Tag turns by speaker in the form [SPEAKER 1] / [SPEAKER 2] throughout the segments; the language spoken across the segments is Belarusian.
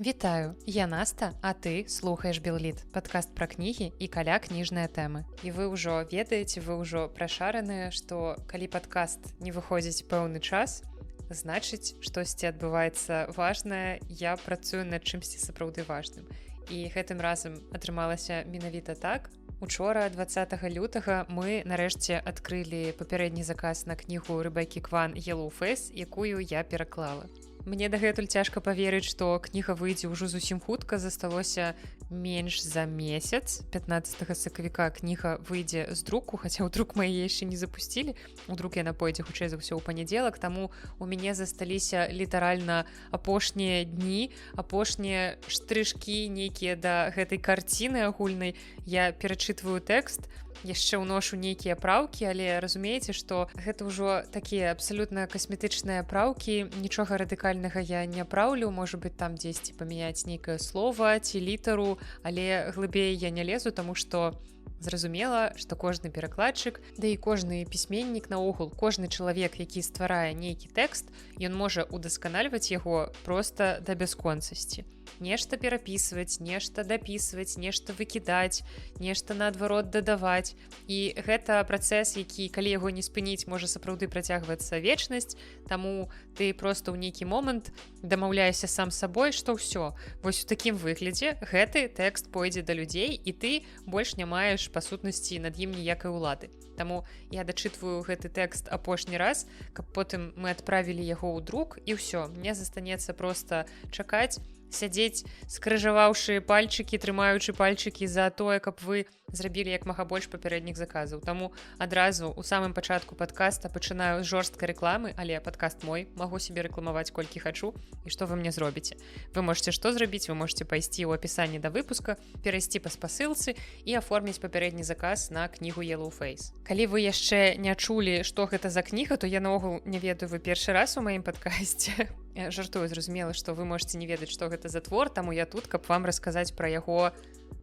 [SPEAKER 1] Вітаю, я Наста, а ты слухаеш Белліт, падкаст пра кнігі і каля кніжныя тэмы. І вы ўжо ведаеце, вы ўжо прашараныя, што калі падкаст не выходзіць пэўны час, значыць, штосьці адбываецца важнае, я працую над чымсьці сапраўды важным. І гэтым разам атрымалася менавіта так. Учора, 20 лютага, мы нарэшце адкрылі папярэдні заказ на кнігу Рэбекі Кван «Yellow Face», якую я пераклала. Мне дагэтуль цяжка паверыць, што кніга выйдзе ўжо зусім хутка, засталося менш за месяц. 15 сакавіка кніга выйдзе з друку, хаця ў друк мы яе яшчэ не запусцілі. У друк яна пойдзе хутчэй за ўсё ў панядзелак, таму у мяне засталіся літаральна апошнія дні, апошнія штрышкі нейкія да гэтай карціны агульнай. Я перачытваю тэкст, яшчэ ўношу нейкія праўкі, але разумееце, што гэта ўжо такія абсалютна касметычныя праўкі, нічога радыкальнага я не праўлю, можа быць там дзесьці памяняць нейкае слова ці літару, але глыбей я не лезу, таму што зразумела, што кожны перакладчык, да і кожны пісьменнік наогул, кожны чалавек, які стварае нейкі тэкст, ён можа удасканальваць яго проста да бясконцасці. Нешта перапісваць, нешта дапісваць, нешта выкідаць, нешта наадварот дадаваць. І гэта працэс, які, калі яго не спыніць, можа сапраўды працягвацца вечнасць, таму ты проста ў нейкі момант дамаўляешся сам сабой, што ўсё. Вось у такім выглядзе гэты тэкст пойдзе да людзей, і ты больш не маеш, па сутнасці, над ім ніякай улады. Таму я дачытваю гэты тэкст апошні раз, каб потым мы адправілі яго ў друк, і ўсё. Мне застанецца проста чакаць, сядзець, скрыжаваўшы пальчыкі, трымаючы пальчыкі за тое, каб вы зрабілі як мага больш папярэдніх заказаў. Таму адразу у самым пачатку падкаста пачынаю з жорсткай рэкламы, але падкаст мой, магу себе рэкламаваць колькі хачу, і што вы мне зробіце. Вы можете што зрабіць? Вы можете пайсці ў апісанні да выпуска, перайсці па спасылцы і аформіць папярэдні заказ на кнігу Yellow Face. Калі вы яшчэ не чулі, што гэта за кніга, то я наогул не ведаю, вы першы раз у маім падкасці. Жартую, зразумела, што вы можете не ведаць, што гэта за твор, таму я тут, каб вам расказаць пра яго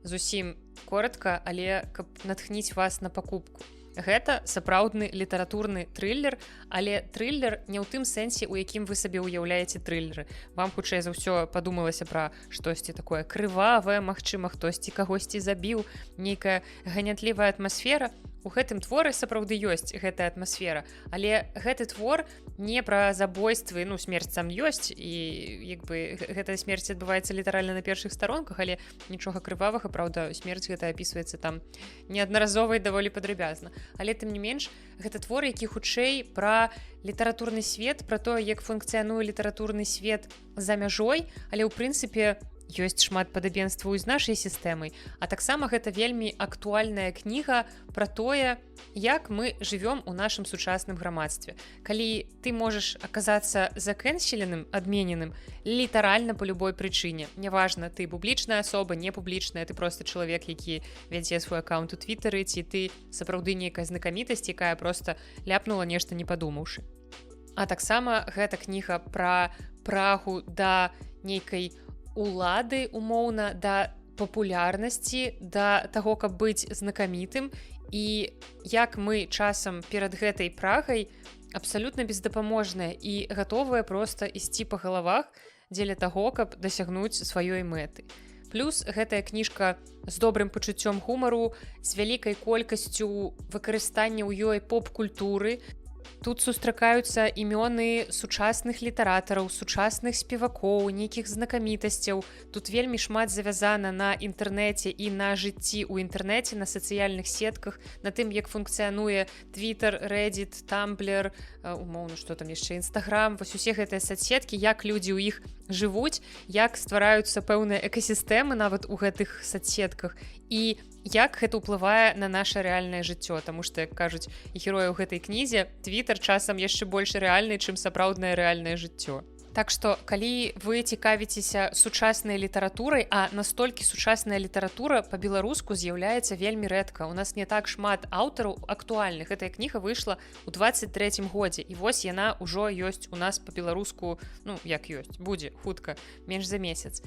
[SPEAKER 1] зусім коротка, але каб натхніць вас на пакупку. Гэта сапраўдны літаратурны трыллер, але трыллер не ў тым сэнсе, у якім вы сабе ўяўляеце трыллеры. Вам хутчэй за ўсё падумалася пра штосьці такое крывавае, магчыма, хтосьці кагосьці забіў, нейкая ганятлівая атмасфера. У гэтым творы сапраўды ёсць гэтая атмасфера, але гэты твор не пра забойствы, смерць там ёсць, і гэтая смерць адбываецца літаральна на першых старонках, але нічога крывавага, праўда, смерць гэта апісваецца там неаднаразова і даволі падрабязна. Але тым не менш, гэта твор, які хутчэй пра літаратурны свет, пра тое, як функцыянуе літаратурны свет за мяжой, але ў прынцыпе ёсць шмат падабенстваў з нашай сістэмай, а таксама гэта вельмі актуальная кніга пра тое, як мы жывём у нашым сучасным грамадстве. Калі ты можаш аказацца закэнселеным, адмененым літаральна па любой прычыне, няважна, ты публічная асоба, не публічная, ты проста чалавек, які вядзе свой аккаунт у твітары, ці ты сапраўды нейкая знакамітасць, якая проста ляпнула нешта не падумаўшы. А таксама гэта кніга пра прагу да нейкай улады, умоўна, да папулярнасці, да таго, каб быць знакамітым, і як мы часам перад гэтай прагай абсалютна бездапаможныя і гатовыя проста ісці па галавах дзеля таго, каб дасягнуць сваёй мэты. Плюс гэтая кніжка з добрым пачуццём гумару, з вялікай колькасцю выкарыстання ў ёй поп-культуры. Тут сустракаюцца імёны сучасных літаратараў, сучасных спевакоў, нейкіх знакамітасцяў. Тут вельмі шмат завязана на інтэрнэце і на жыцці ў інтэрнэце, на сацыяльных сетках, на тым, як функцыянуе Twitter, Reddit, Tumblr, умоўна, што там яшчэ, Instagram, вось усе гэтыя соцсеткі, як людзі ў іх жывуць, як ствараюцца пэўныя экасістэмы нават у гэтых соцсетках, і як гэта ўплывае на наша рэальнае жыццё, таму што, як кажуць героі ў гэтай кнізе, Твітер часам яшчэ больш рэальны, чым сапраўднае рэальнае жыццё. Так што, калі вы цікавіцеся сучаснай літаратурай, а настолькі сучасная літаратура па-беларуску з'яўляецца вельмі рэдка. У нас не так шмат аўтараў актуальных. Гэтая кніга выйшла ў 23-м годзе, і вось яна ўжо ёсць у нас па-беларуску, як ёсць, будзе хутка, менш за месяц.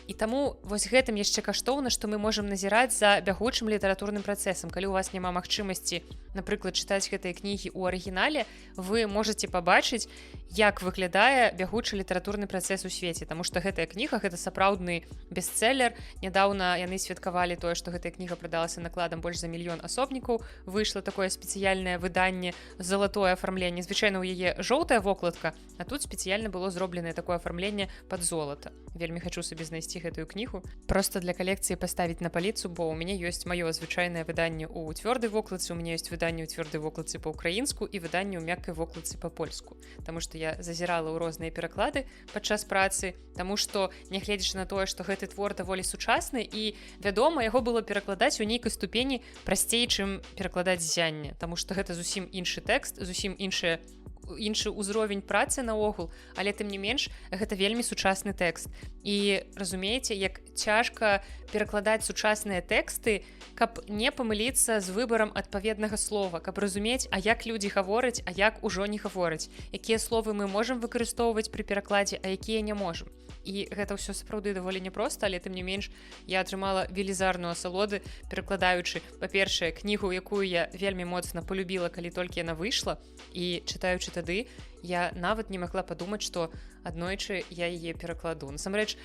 [SPEAKER 1] І таму вось гэтым яшчэ каштоўна, што мы можам назіраць за бягучым літаратурным працэсам. Калі ў вас няма магчымасці, напрыклад, чытаць гэтыя кнігі ў арыгінале, вы можаце пабачыць, як выглядае бягучы літаратурны працэс у свеце, таму што гэтая кніга гэта сапраўдны бестселлер. Нядаўна яны святкавалі тое, што гэтая кніга прадалася накладам больш за 1 мільён асобнікаў. Выйшла такое спецыяльнае выданне, залатое афармленне. Звычайна ў яе жоўтая вокладка, а тут спецыяльна было зробленае такое афармленне пад золата. Вельмі хачу сабе знайсці гэтую кнігу просто для калекцыі паставіць на паліцу, бо ў мяне ёсць маё звычайнае выданне ў цвёрдай вокладцы, у мяне ёсць выданне ў цвёрдай вокладцы па-ўкраінску і выданне ў мяккай вокладцы па-польску. Таму што я зазірала ў розныя пераклады падчас працы, таму што нягледзячы на тое, што гэты твор даволі сучасны і, вядома, яго было перакладаць у нейкай ступені прасцей, чым перакладаць ззянне, таму што гэта зусім іншы тэкст, зусім іншы ўзровень працы наогул, але тым не менш гэта вельмі сучасны тэкст. І разумееце, як цяжка перакладаць сучасныя тэксты, каб не памыліцца з выбарам адпаведнага слова, каб разумець, а як людзі гавораць, а як ужо не гавораць, якія словы мы можам выкарыстоўваць пры перакладзе, а якія не можам. І гэта ўсё сапраўды даволі няпроста, але тым не менш я атрымала велізарную асалоды, перакладаючы, па-першае, кнігу, якую я вельмі моцна полюбіла, калі толькі яна выйшла, і чытаючы тады, я нават не магла падумаць, што аднойчы я яе перакладу. Насамрэч,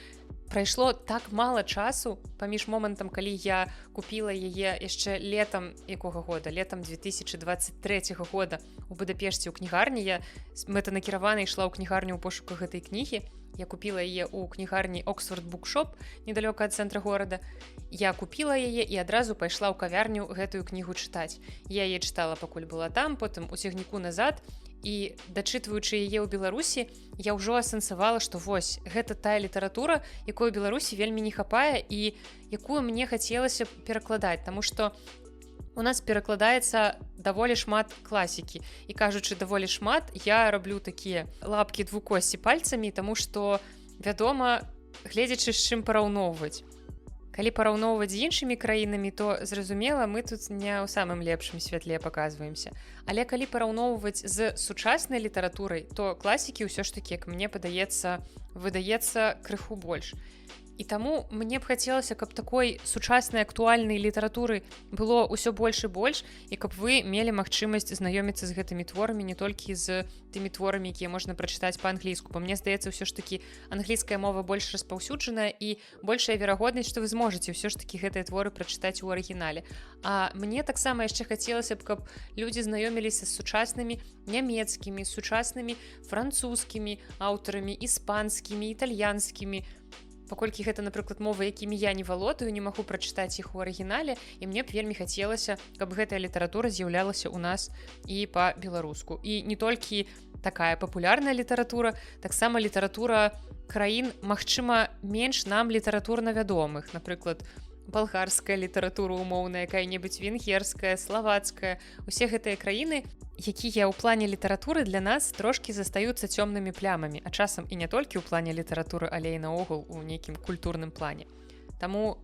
[SPEAKER 1] прайшло так мала часу паміж момантам, калі я купіла яе яшчэ летам якога года, летам 2023 года у Будапешце ў кнігарні. Я мэтанакіравана ішла ў кнігарню ў пошуках гэтай кнігі. Я купіла яе ў кнігарні Oxford Bookshop, недалёка ад цэнтра горада. Я купіла яе і адразу пайшла ў кавярню гэтую кнігу чытаць. Я яе чытала, пакуль была там, потым у цягніку назад. І дачытваючы яе ў Беларусі, я ўжо асэнсавала, што вось, гэта тая літаратура, якой у Беларусі вельмі не хапае і якую мне хацелася перакладаць, таму што у нас перакладаецца даволі шмат класікі. І кажучы даволі шмат, я раблю такія лапкі двукосці пальцамі, таму што, вядома, гледзячы з чым параўноўваць. Калі параўноўваць з іншымі краінамі, то, зразумела, мы тут не ў самым лепшым святле паказваемся. Але калі параўноўваць з сучаснай літаратурай, то класікі ўсё ж такі, як мне падаецца, выдаецца крыху больш. І таму мне б хацелася, каб такой сучаснай актуальнай літаратуры было ўсё больш і больш, і каб вы мелі магчымасць знаёміцца з гэтымі творамі, не толькі з тымі творамі, якія можна прачытаць па-англійску. Бо мне здаецца, ўсё ж такі англійская мова больш распаўсюджаная і большая верагоднасць, што вы зможаце ўсё ж такі гэтыя творы прачытаць у арыгінале. А мне таксама яшчэ хацелася б, каб людзі знаёміліся з сучаснымі нямецкімі, сучаснымі французскімі аўтарамі, іспанскімі, італьянскімі, паколькі гэта, напрыклад, мовы, якімі я не валодаю, не магу прачытаць іх у арыгінале, і мне б вельмі хацелася, каб гэтая літаратура з'яўлялася ў нас і па-беларуску. І не толькі такая папулярная літаратура, таксама літаратура краін, магчыма, менш нам літаратурна вядомых, напрыклад, балгарская літаратура умоўная, якая-небудзь венгерская, славацкая. Усе гэтыя краіны, якія ў плане літаратуры для нас трошкі застаюцца цёмнымі плямамі, а часам і не толькі ў плане літаратуры, але і наогул у нейкім культурным плане. Таму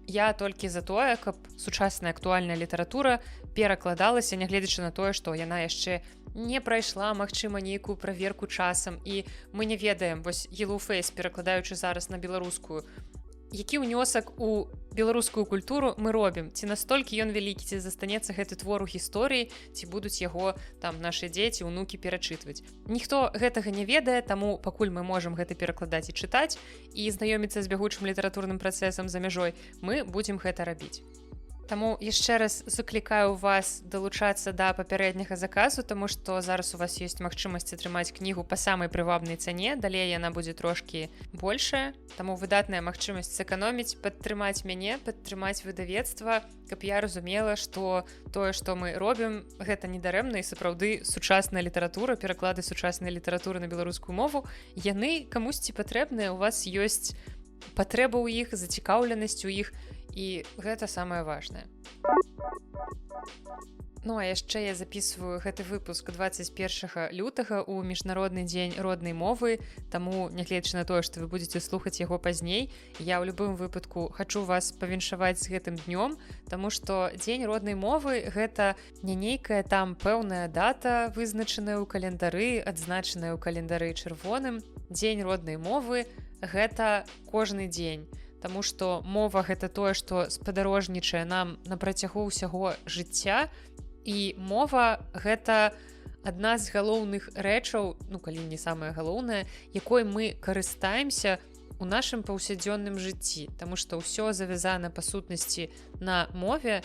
[SPEAKER 1] я толькі за тое, каб сучасная актуальная літаратура перакладалася, нягледзячы на тое, што яна яшчэ не прайшла, магчыма, нейкую праверку часам, і мы не ведаем, вось Yellow Face, перакладаючы зараз на беларускую, які ўнёсак у беларускую культуру мы робім, ці настолькі ён вялікі, ці застанецца гэты твор у гісторыі, ці будуць яго там нашы дзеці, унукі перачытваць. Ніхто гэтага не ведае, таму пакуль мы можам гэта перакладаць і чытаць і знаёміцца з бягучым літаратурным працэсам за мяжой, мы будзем гэта рабіць. Таму яшчэ раз заклікаю вас далучацца да папярэдняга заказу, таму што зараз у вас ёсць магчымасць атрымаць кнігу па самай прывабнай цане, далей яна будзе трошкі большая, таму выдатная магчымасць сэканоміць, падтрымаць мяне, падтрымаць выдавецтва, каб я разумела, што тое, што мы робім, гэта недарэмна і сапраўды сучасная літаратура, пераклады сучаснай літаратуры на беларускую мову, яны камусьці патрэбныя, у вас ёсць патрэба ў іх, зацікаўленасць у іх, і гэта самае важнае. Ну, а яшчэ я записываю гэты выпуск 21 лютага ў міжнародны дзень роднай мовы, таму, нягледзячы на тое, што вы будзеце слухаць яго пазней, я ў любым выпадку хачу вас павіншаваць з гэтым днём, таму што дзень роднай мовы — гэта не нейкая там пэўная дата, вызначаная ў календары, адзначаная ў календары чырвоным. Дзень роднай мовы — гэта кожны дзень. Таму што мова — гэта тое, што спадарожнічае нам на працягу ўсяго жыцця, і мова — гэта адна з галоўных рэчаў, ну калі не самая галоўная, якой мы карыстаемся у нашым паўсядзённым жыцці, таму што ўсё завязана па сутнасці на мове,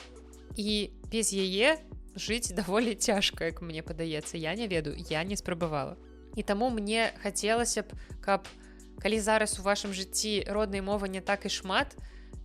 [SPEAKER 1] і без яе жыць даволі цяжка, як мне падаецца. Я не ведаю, я не спрабавала. І таму мне хацелася б, каб калі зараз у вашым жыцці роднай мовы не так і шмат,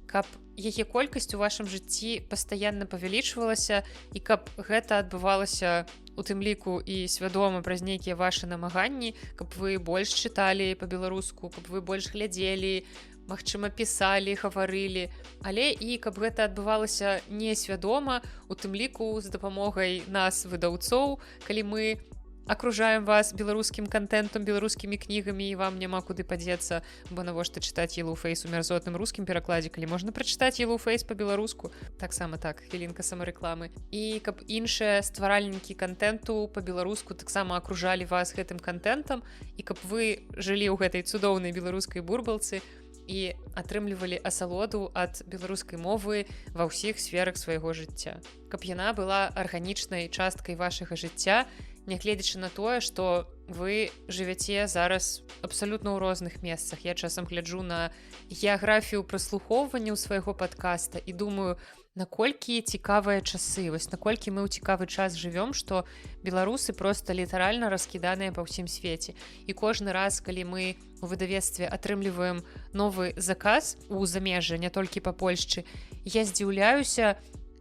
[SPEAKER 1] каб яе колькасць у вашым жыцці пастаянна павялічвалася і каб гэта адбывалася у тым ліку і свядома праз нейкія вашы намаганні, каб вы больш чыталі па-беларуску, каб вы больш глядзелі, магчыма, пісалі, гаварылі, але і каб гэта адбывалася несвядома, у тым ліку з дапамогай нас, выдаўцоў, калі мы акружаем вас беларускім контентом, беларускімі кнігамі, і вам няма куды падзецца, бо навошта чытаць Yellow Face у мярзотным рускім перакладзе, калі можна прачытаць Yellow Face па-беларуску. Таксама так, хвілінка самарэкламы. І каб іншыя стваральнікі контенту па-беларуску таксама акружалі вас гэтым контентам, і каб вы жылі ў гэтай цудоўнай беларускай бурбалцы і атрымлівалі асалоду ад беларускай мовы ва ўсіх сферах свайго жыцця. Каб яна была арганічнай часткай вашага жыцця, нягледзячы на тое, што вы жывяце зараз абсалютна ў розных месцах. Я часам гляджу на геаграфію праслухоўвання ў свайго падкаста і думаю, наколькі цікавыя часы, вось наколькі мы ў цікавы час жывём, што беларусы проста літаральна раскіданыя па ўсім свеце. І кожны раз, калі мы у выдавецтве атрымліваем новы заказ у замежжа, не толькі па Польшчы, я здзіўляюся,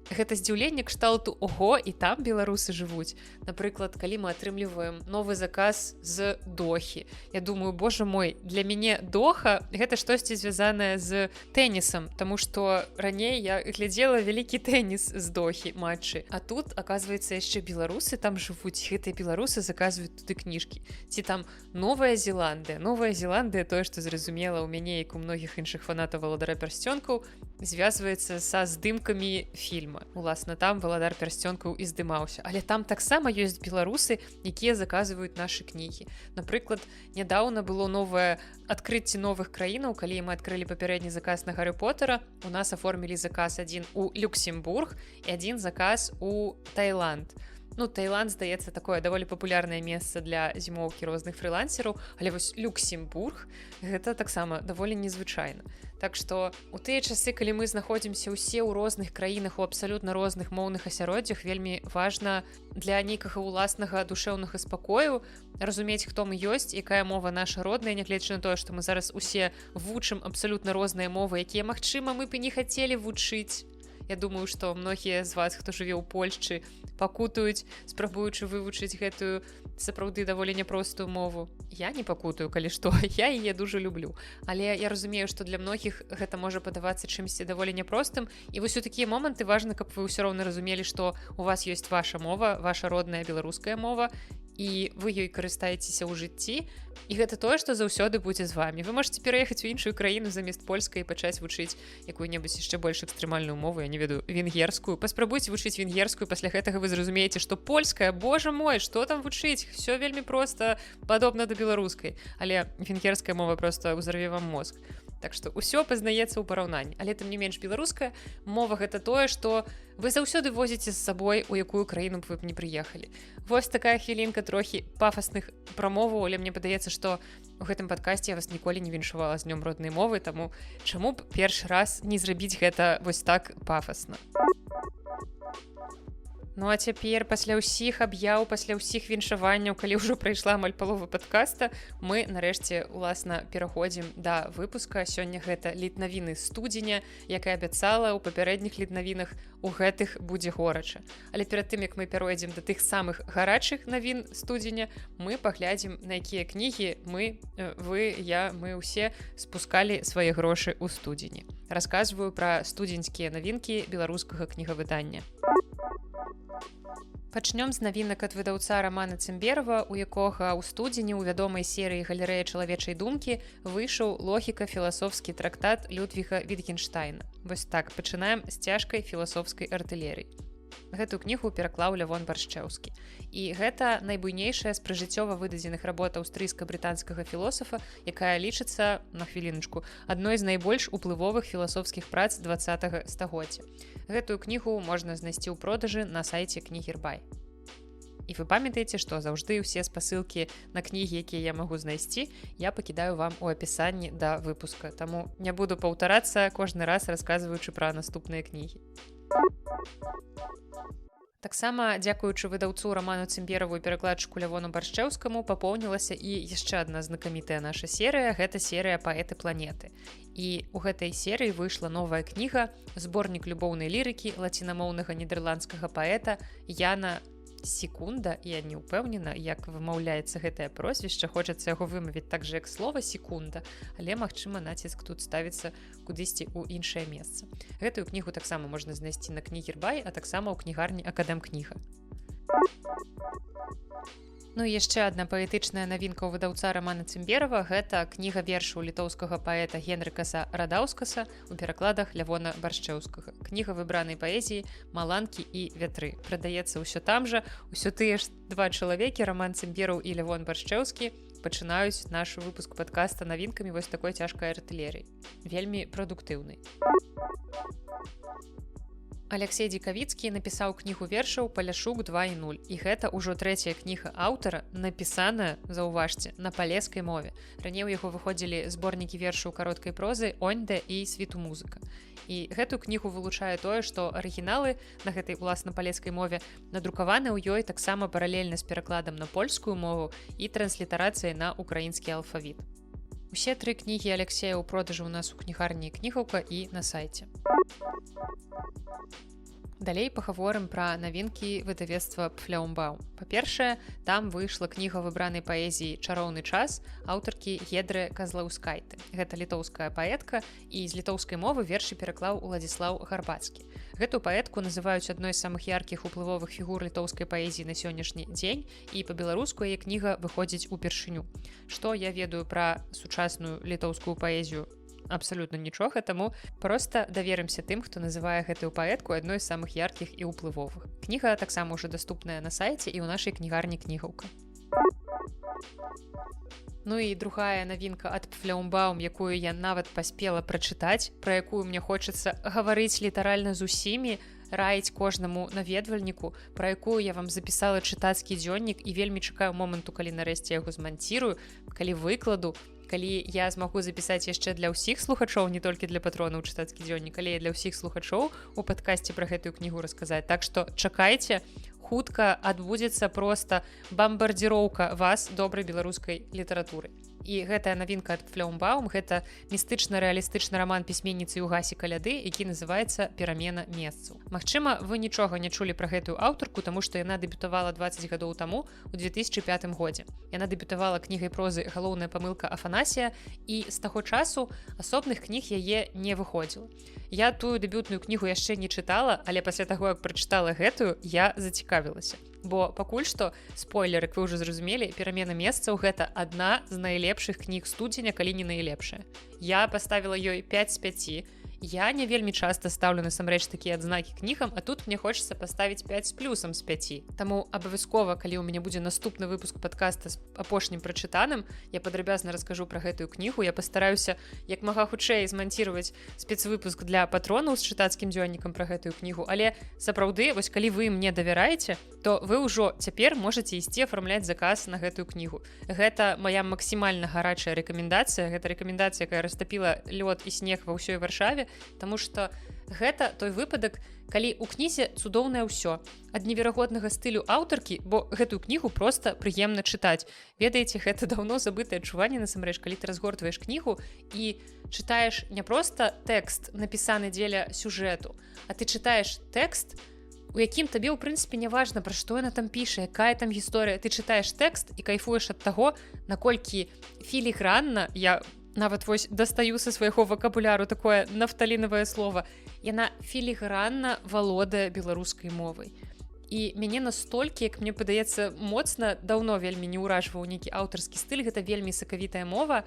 [SPEAKER 1] гэта здзіўленне кшталту «Ого, і там беларусы жывуць». Напрыклад, калі мы атрымліваем новы заказ з Дохі. Я думаю, боже мой, для мяне Доха – гэта штосьці звязанае з тэнісам, таму што раней я глядзела вялікі тэніс з Дохі, матчы. А тут, аказваецца, яшчэ беларусы там жывуць, гэтыя беларусы заказваюць туды кніжкі. Ці там Новая Зеландыя. Новая Зеландыя, тое, што зразумела ў мяне, як у многіх іншых фанатаў «Валадара пярсцёнкаў», звязваецца са здымкамі фільма. Уласна, там «Валадар пярсцёнкаў» і здымаўся. Але там таксама ёсць беларусы, якія заказваюць нашы кнігі. Напрыклад, нядаўна было новае адкрыцце новых краінаў, калі мы адкрылі папярэдні заказ на Гаррі Поттера, у нас аформілі заказ адзін у Люксембург і адзін заказ у Таіланд. Ну, Таіланд, здаецца, такое даволі папулярнае месца для зімоўкі розных фрылансераў, але вось Люксембург – гэта таксама даволі незвычайна. Так што у тыя часы, калі мы знаходзімся ўсе ў розных краінах, у абсалютна розных моўных асяроддзях, вельмі важна для нейкага ўласнага душэўнага спакою разумець, хто мы ёсць, якая мова наша родная, нягледзячы на тое, што мы зараз усе вучым абсалютна розныя мовы, якія, магчыма, мы б і не хацелі вучыць. Я думаю, што многія з вас, хто жыве ў Польшчы, пакутаюць, спрабуючы вывучыць гэтую сапраўды даволі няпростую мову. Я не пакутаю, калі што, я яе дужа люблю. Але я разумею, што для многіх гэта можа падавацца чымсьці даволі няпростым. І вось у такія моманты важна, каб вы ўсё роўна разумелі, што у вас ёсць ваша мова, ваша родная беларуская мова, і вы ёй карыстаецеся ў жыцці, і гэта тое, што заўсёды будзе з вамі. Вы можаце пераехаць у іншую краіну замест польскай і пачаць вучыць якую-небудзь яшчэ больш экстрэмальную мову, я не ведаю, венгерскую. Паспрабуйце вучыць венгерскую, пасля гэтага вы зразумееце, што польская, божа мой, што там вучыць? Всё вельмі проста, падобна да беларускай. Але венгерская мова проста ўзарве вам мозг. Так што ўсё пазнаецца ў параўнанні. Але тым не менш беларуская мова гэта тое, што вы заўсёды возіце з сабой, у якую краіну б вы б не прыехалі. Вось такая хвілінка трохі пафасных прамоваў, але мне падаецца, што у гэтым падкасці я вас ніколі не віншавала з днём роднай мовы, таму чаму б першы раз не зрабіць гэта вось так пафасна. Ну а цяпер пасля ўсіх аб'яў, пасля ўсіх віншаванняў, калі ўжо прайшла амаль палова падкаста, мы нарэшце уласна пераходзім да выпуска. Сёння гэта літнавіны студзеня, як і абяцала ў папярэдніх літнавінах, у гэтых будзе горача. Але перад тым, як мы перайдзем да тых самых гарачых навін студзеня, мы паглядзім, на якія кнігі мы ўсе спускалі свае грошы ў студзені. Расказваю пра студзеньскія навінкі беларускага кнігавыдання. Пачнём з навінак ад выдаўца Рамана Цымберава, у якога ў студзені ў вядомай серыі «Галерэя чалавечай думкі» выйшаў логіка-філасофскі трактат Людвіга Вітгенштайна. Вось так, пачынаем з цяжкай філасофскай артылерыі. Гэтую кнігу пераклаў Лявон Баршчэўскі. І гэта найбуйнейшая з прыжыццёва выдадзеных работ аўстрыйска-брытанскага філосафа, якая лічыцца, на хвіліначку, адной з найбольш уплывовых філасофскіх прац 20-го стагоддзя. Гэтую кнігу можна знайсці ў продажы на сайце Кнігербай. І вы памятаеце, што заўжды ўсе спасылкі на кнігі, якія я магу знайсці, я пакідаю вам у апісанні да выпуска. Таму не буду паўтарацца кожны раз расказваючы пра наступныя кнігі. Таксама, дзякуючы выдаўцу Раману Цымбераву і перакладчыку Лявону Баршчэўскаму, папоўнілася і яшчэ адна знакамітая наша серыя, гэта серыя «Паэты планеты». І ў гэтай серыі выйшла новая кніга, зборнік любоўнай лірыкі лацінамоўнага нідерландскага паэта Яна Секунда. Я не ўпэўнена, як вымаўляецца гэтае прозвішча, хочацца яго вымавіць так жа, як слова «секунда», але, магчыма, націск тут ставіцца кудысьці ў іншае месца. Гэтую кнігу таксама можна знайсці на Кнігербай, а таксама ў кнігарні Акадэмкніга. Ну і яшчэ адна паэтычная навінка ў выдаўца Рамана Цымберава – гэта кніга вершаў літоўскага паэта Генрыкаса Радаўскаса у перакладах Лявона Баршчэўскага. Кніга выбранай паэзіі «Маланкі і вятры». Прадаецца ўсё там жа, усё тыя ж два чалавекі, Раман Цымбераў і Лявон Баршчэўскі, пачынаюць наш выпуск падкаста навінкамі вось такой цяжкай артылерыі. Вельмі прадуктыўнай. Алексей Дзікавіцкі напісаў кнігу вершаў «Паляшук 2.0». І гэта ўжо трэцяя кніга аўтара, напісаная, заўважце, на палескай мове. Раней у яго выходзілі зборнікі вершаў кароткай прозы «Оньда» і «Світу музыка». І гэтую кнігу вылучае тое, што арыгіналы на гэтай уласна палескай мове надрукаваны ў ёй таксама паралельна з перакладам на польскую мову і транслітарацыяй на украінскі алфавіт. Усе тры кнігі Алексея ў продажы ў нас у кнігарні «Кнігаўка» і на сайце. Далей пагаворым пра навінкі выдавецтва Пфляумбаум. Па-першае, там выйшла кніга выбранай паэзіі «Чароўны час» аўтаркі Гедры Казлаўскайты. Гэта літоўская паэтка, і з літоўскай мовы вершы пераклаў Уладзіслаў Гарбацкі. Гэту паэтку называюць адной з самых яркіх уплывовых фігур літоўскай паэзіі на сённяшні дзень, і па-беларуску яе кніга выходзіць упершыню. Што я ведаю пра сучасную літоўскую паэзію? Абсалютна нічога, таму проста даверымся тым, хто называе гэтую паэтку адной з самых яркіх і ўплывовых. Кніга таксама ўжо даступная на сайце і ў нашай кнігарні «Кнігаўка». Ну і другая навінка ад Пфляумбаум, якую я нават паспела прачытаць, пра якую мне хочацца гаварыць літаральна з усімі, раіць кожнаму наведвальніку, пра якую я вам запісала чытацкі дзённік і вельмі чакаю моманту, калі нарэшце яго зманцірую, калі выкладу, калі я змагу запісаць яшчэ для ўсіх слухачоў, не толькі для патронаў чытацкі дзённік, але і для ўсіх слухачоў у падкасці пра гэтую кнігу расказаць. Так што чакайце, хутка адбудзецца проста бамбардзіроўка вас добрай беларускай літаратуры. І гэтая навінка ад Пфляумбаум – гэта містычна-рэалістычны раман пісьменніцы Югасі Каляды, які называецца «Перамена месцаў». Магчыма, вы нічога не чулі пра гэтую аўтарку, таму што яна дэбютавала 20 гадоў таму, у 2005 годзе. Яна дэбютавала кнігай прозы «Галоўная памылка Афанасія», і з таго часу асобных кніг яе не выходзіла. Я тую дэбютную кнігу яшчэ не чытала, але пасля таго, як прачытала гэтую, я зацікавілася. Бо пакуль што, спойлер, як вы ўжо зразумелі, «Перамена месцаў» – гэта адна з найлепшых кніг студзеня, калі не найлепшая. Я паставіла ёй 5 з 5. Я не вельмі часта ставлю насамрэч такія адзнакі кнігам, а тут мне хочацца паставіць 5 з плюсам з 5. Таму абавязкова, калі ў мяне будзе наступны выпуск падкаста з апошнім прачытаным, я падрабязна раскажу пра гэтую кнігу. Я пастараюся як мага хутчэй зманціраваць спецвыпуск для патронаў з чытацкім дзённікам пра гэтую кнігу. Але сапраўды, вось калі вы мне давяраеце, то вы ўжо цяпер можаце ісці афармляць заказ на гэтую кнігу. Гэта мая максімальна гарачая рэкамендацыя. Гэта рэкамендацыя, якая растапіла лёд і снег ва ўсёй Варшаве, таму што гэта той выпадак, калі ў кнізе цудоўнае ўсё. Ад неверагоднага стылю аўтаркі, бо гэтую кнігу проста прыемна чытаць. Ведаеце, гэта даўно забытае адчуванне насамрэч, калі ты разгортваеш кнігу і чытаеш не проста тэкст, напісаны дзеля сюжэту, а ты чытаеш тэкст, у якім табе, ў прынцыпе, не важна, пра што яна там піша, якая там гісторыя. Ты чытаеш тэкст і кайфуеш ад таго, наколькі філігранна, я нават вось дастаю са свайго вакабуляру такое нафталінавае слова, яна філігранна валодае беларускай мовай. І мяне настолькі, як мне падаецца, моцна даўно вельмі не ўражваў нейкі аўтарскі стыль, гэта вельмі сакавітая мова,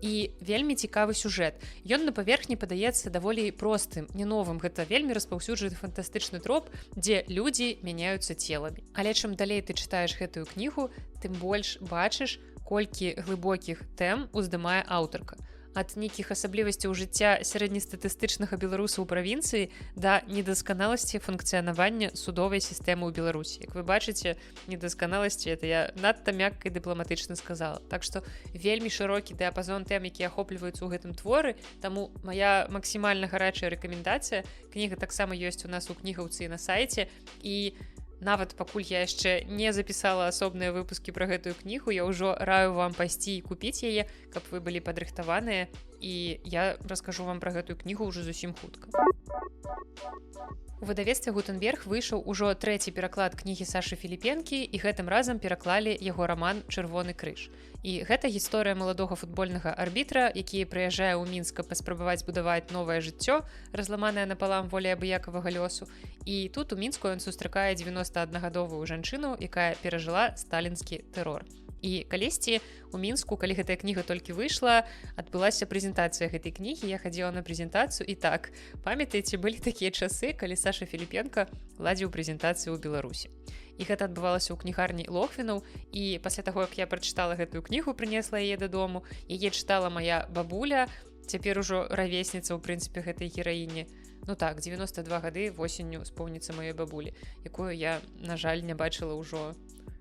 [SPEAKER 1] і вельмі цікавы сюжэт. Ён на паверхні падаецца даволі простым, не новым. Гэта вельмі распаўсюджаны фантастычны троп, дзе людзі мяняюцца целамі. Але чым далей ты чытаеш гэтую кнігу, тым больш бачыш, колькі глыбокіх тэм уздымае аўтарка. ад нейкіх асаблівасцяў жыцця сярэднестатыстычнага беларуса ў правінцыі да недасканаласці функцыянавання судовай сістэмы ў Беларусі. Як вы бачыце, недасканаласці, это я надта мякка і дыпламатычна сказала. Так што вельмі шырокі дыяпазон тэм, які ахопліваюцца ў гэтым творы, таму моя максімальна гарачая рэкамендацыя. Кніга таксама ёсць у нас у кнігаўцы на сайце, і нават пакуль я яшчэ не запісала асобныя выпускі пра гэтую кнігу, я ўжо раю вам пайсці і купіць яе, каб вы былі падрыхтаваныя, і я раскажу вам пра гэтую кнігу ўжо зусім хутка. У выдавецтве Гутенберг выйшаў ужо 3-й пераклад кнігі Сашы Філіпенкі, і гэтым разам пераклалі яго раман «Чырвоны крыж». І гэта гісторыя маладога футбольнага арбітра, які прыязджае ў Мінск, каб паспрабаваць будаваць новае жыццё, разламанае напалам волей абыякавага лёсу. І тут у Мінску ён сустракае 91-гадовую жанчыну, якая перажыла сталінскі тэрор. І калісьці у Мінску, калі гэтая кніга толькі выйшла, адбылася прэзентацыя гэтай кнігі, я хадзіла на прэзентацыю, і так, памятаеце, былі такія часы, калі Саша Філіпенка ладзіў прэзентацыю ў Беларусі. І гэта адбывалася ў кнігарні Лохвінаў, і пасля таго, як я прачытала гэтую кнігу, прынесла яе дадому, яе чытала моя бабуля, цяпер ужо равесніца, ў прынцыпе, гэтай гераіні. Ну так, 92 гады восенню споўніцца маёй бабулі, якую я, на жаль, не бачыла ўжо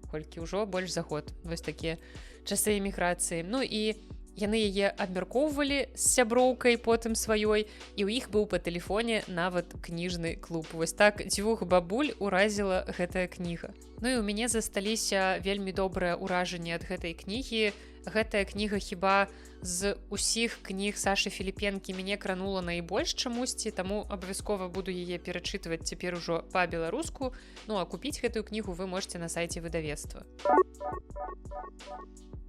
[SPEAKER 1] колькі ўжо больш за год. Вось такія часы эміграцыі. Ну і яны яе абмяркоўвалі з сяброўкай потым сваёй, і ў іх быў па тэлефоне нават кніжны клуб. Вось так 2 бабуль уразіла гэтая кніга. Ну і ў мяне засталіся вельмі добрыя ўражанні ад гэтай кнігі. Гэтая кніга хіба з усіх кніг Сашы Філіпенкі мяне кранула найбольш чамусьці, таму абавязкова буду яе перачытваць цяпер ужо па-беларуску. Ну а купіць гэтую кнігу вы можете на сайце выдавецтва.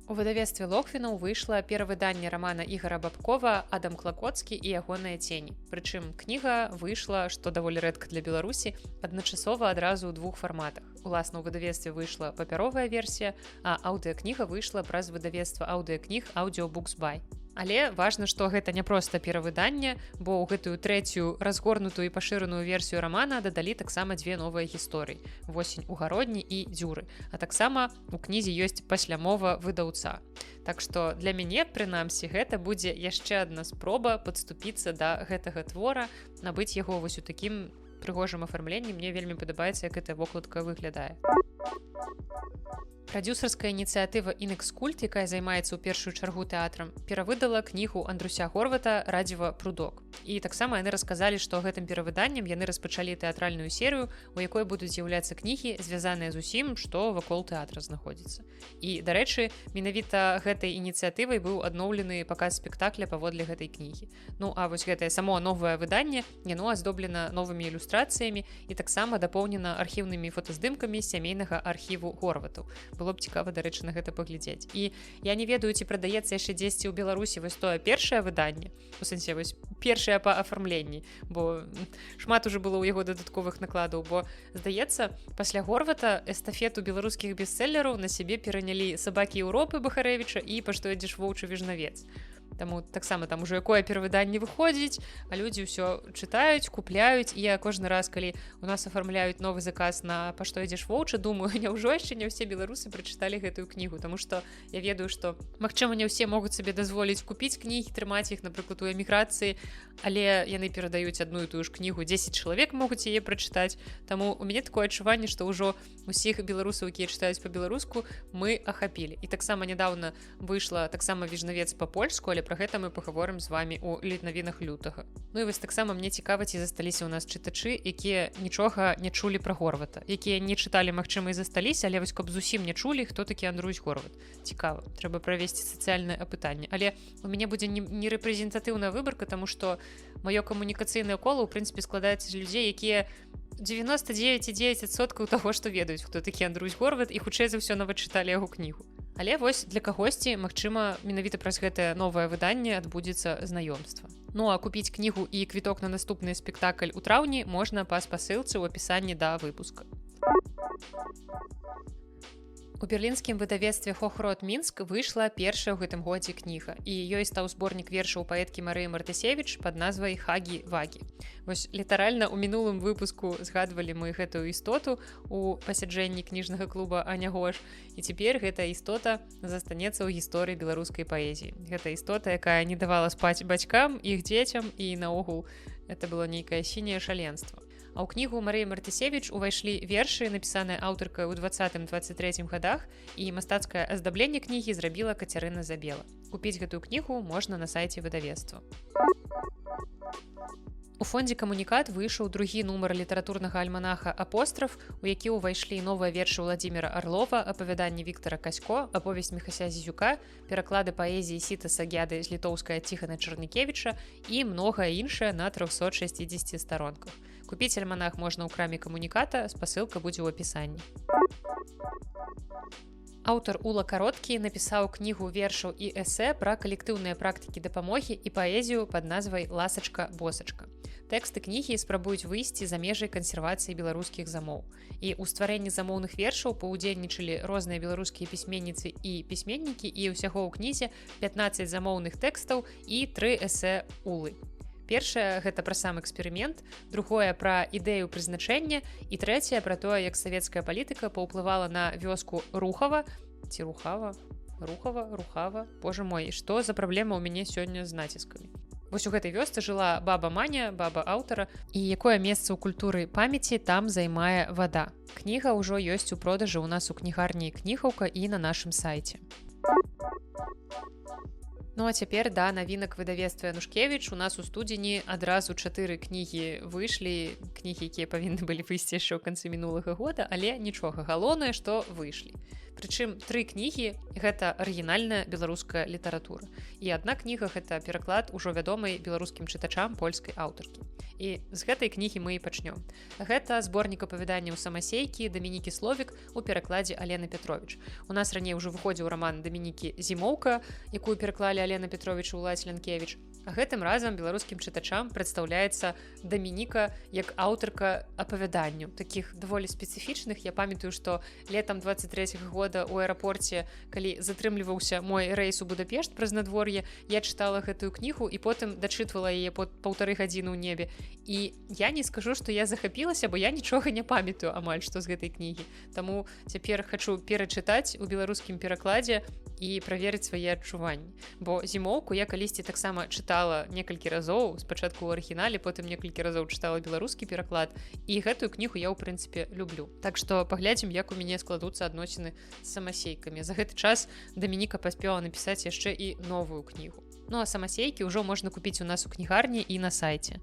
[SPEAKER 1] У выдавецтве Лохвінаў выйшла перавыданне рамана Ігара Бабкова «Адам Клакоцкі і ягоныя цені». Прычым кніга выйшла, што даволі рэдка для Беларусі, адначасова адразу ў 2 фарматах. Уласна, у выдавецтве выйшла папяровая версія, а аўдыакніга выйшла праз выдавецтва аўдыакніг Audiobooks by. Але важна, што гэта не проста перавыданне, бо ў гэтую 3-ю разгорнутую і пашыраную версію рамана дадалі таксама 2 новыя гісторыі – «Восень у гародні» і «Дзюры». А таксама у кнізе ёсць паслямова выдаўца. Так што для мяне, прынамсі, гэта будзе яшчэ адна спроба падступіцца да гэтага твора, набыць яго вось у такім прыгожым афармленні. Мне вельмі падабаецца, як гэтая вокладка выглядае. Прадзюсарская ініцыятыва «Інэкскульт», якая займаецца ў першую чаргу тэатрам, перавыдала кнігу Андруся Горвата «Радзіва прудок». І таксама яны расказалі, што гэтым перавыданнем яны распачалі тэатральную серыю, у якой будуць з'яўляцца кнігі, звязаныя з усім, што вакол тэатра знаходзіцца. І, дарэчы, менавіта гэтай ініцыятывай быў адноўлены паказ спектакля паводле гэтай кнігі. Ну, а вось гэтае само новае выданне, яно аздоблена новымі ілюстрацыямі і таксама дапоўнена архіўнымі фотаздымкамі сямейнага архіву Горватаў. Было б цікава, дарэчы, на гэта паглядзець. І я не ведаю, ці прадаецца яшчэ дзесьці ў Беларусі вось тое першае выданне, у сэнсе вось першае па афармленні, бо шмат ужо было ў яго дадатковых накладаў, бо, здаецца, пасля Горвата эстафету беларускіх бестселлераў на сябе перанялі «Сабакі Еўропы» Бахарэвіча і «Па што ідзеш воўчы віжнавец». Таму таксама там ужо якое перавыданне выходзіць, а людзі ўсё чытаюць, купляюць, і я кожны раз, калі у нас афармляюць новы заказ на «Па што ідзеш воўча», думаю, няўжо яшчэ не ўсе беларусы прачыталі гэтую кнігу, таму што я ведаю, што, магчыма, не ўсе могуць сабе дазволіць купіць кнігі, трымаць іх, напрыклад, у эміграцыі, але яны перадаюць адну і тую ж кнігу, 10 чалавек могуць яе прачытаць, таму у мяне такое адчуванне, што ўжо усіх беларусаў, якія чытаюць па-беларуску, мы ахапілі. І таксама нядаўна выйшла таксама віжнавец па-польску, але пра гэта мы пагаворым з вамі ў літнавінах лютага. Ну і вось таксама мне цікава, ці засталіся ў нас чытачы, якія нічога не чулі пра Горвата, якія не чыталі, магчыма, і засталіся, але вось каб зусім не чулі, хто такі Андрусь Горват. Цікава, трэба правесці сацыяльнае апытанне. Але у мяне будзе не рэпрэзентатыўная выбарка, таму што маё камунікацыйнае кола, у прынцыпе, складаецца з людзей, якія 99,9% таго, што ведаюць, хто такі Андрусь Горват, і хутчэй за ўсё нават чыталі яго кнігу. Але вось для кагосьці, магчыма, менавіта праз гэтае новае выданне адбудзецца знаёмства. Ну а купіць кнігу і квіток на наступны спектакль у траўні можна па спасылцы ў апісанні да выпуска. У берлінскім выдавецтве Хохрот Мінск выйшла першая ў гэтым годзе кніга, і ёй стаў зборнік вершаў паэткі Марыі Мартысевіч пад назвай «Хагі-вагі». Вось літаральна ў мінулым выпуску згадвалі мы гэтую істоту у пасяджэнні кніжнага клуба «Аня Гош», і цяпер гэта істота застанецца ў гісторыі беларускай паэзіі. Гэта істота, якая не давала спаць бацькам, іх дзецям, і наогул это было нейкае сіняе шаленства. А ў кнігу Марыі Мартысевіч увайшлі вершы, напісаныя аўтаркай у 20-23 годах, і мастацкае аздабленне кнігі зрабіла Кацярына Забела. Купіць гэтую кнігу можна на сайце выдавецтва. У фондзе «Камунікат» выйшаў другі нумар літаратурнага альманаха «Апостраф», у які ўвайшлі новыя вершы Владзіміра Арлова, апавяданні Віктара Касько, аповесць Міхася Зізюка, пераклады паэзіі Сітаса Гяды з літоўскай Ціхана Чарнікевіча і многае іншае на 360 старонках. Купіць альманах можна ў краме «Камуніката», спасылка будзе ў апісанні. Аўтар Ула Кароткі напісаў кнігу вершаў і эсэ пра калектыўныя практыкі дапамогі і паэзію пад назвай «Ласачка-босачка». Тэксты кнігі спрабуюць выйсці за межы кансервацыі беларускіх замоў. І ў стварэнні замоўных вершаў паўдзельнічалі розныя беларускія пісьменніцы і пісьменнікі, і ўсяго ў кнізе 15 замоўных тэкстаў і 3 эсэ Улы. Першае гэта пра сам эксперымент, другое пра ідэю прызначэння і трэцяе пра тое, як савецкая палітыка паўплывала на вёску Рухава ці Рухава, божа мой, што за праблема ў мяне сёння з націскамі. Вось у гэтай вёсцы жыла баба Маня, баба аўтара, і якое месца ў культуры памяці там займае вада. Кніга ўжо ёсць у продажы ў нас у кнігарні «Кніхаўка» і на нашым сайце. Ну а цяпер да навінак выдавецтва Янушкевіч. У нас у студзені адразу 4 кнігі выйшлі, кнігі, якія павінны былі выйсці яшчэ ў канцы мінулага года, але нічога, галоўнае, што выйшлі. Прычым 3 кнігі гэта арыгінальная беларуская літаратура. І адна кніга гэта пераклад ужо вядомай беларускім чытачам польскай аўтаркі. І з гэтай кнігі мы і пачнём. Гэта зборнік апавяданняў самасейкі Дамінікі Словік у перакладзе Алены Петровіч. У нас раней ужо выходзіў раман Дамінікі Зімоўка, якую пераклалі Алена Петровіч і Уладзь Лянкевіч. А гэтым разам беларускім чытачам прадстаўляецца Дамініка як аўтарка апавяданняў, такіх даволі спецыфічных. Я памятаю, што летам 23-го года у аэрапорце, калі затрымліваўся мой рэйс у Будапешт праз надвор'е, я чытала гэтую кнігу і потым дачытвала яе по 1,5 гадзіны ў небе. І я не скажу, што я захапілася, бо я нічога не памятаю амаль што з гэтай кнігі. Таму цяпер хачу перачытаць у беларускім перакладзе і праверыць свае адчуванні. Бо «Зімоўку» я калісьці таксама чытала некалькі разоў, спачатку ў арыгінале, потым некалькі разоў чытала беларускі пераклад, і гэтую кнігу я, ў прынцыпе, люблю. Так што паглядзім, як у мяне складуцца адносіны з самасейкамі. За гэты час Дамініка паспела напісаць яшчэ і новую кнігу. Ну а самасейкі ўжо можна купіць у нас у кнігарні і на сайце.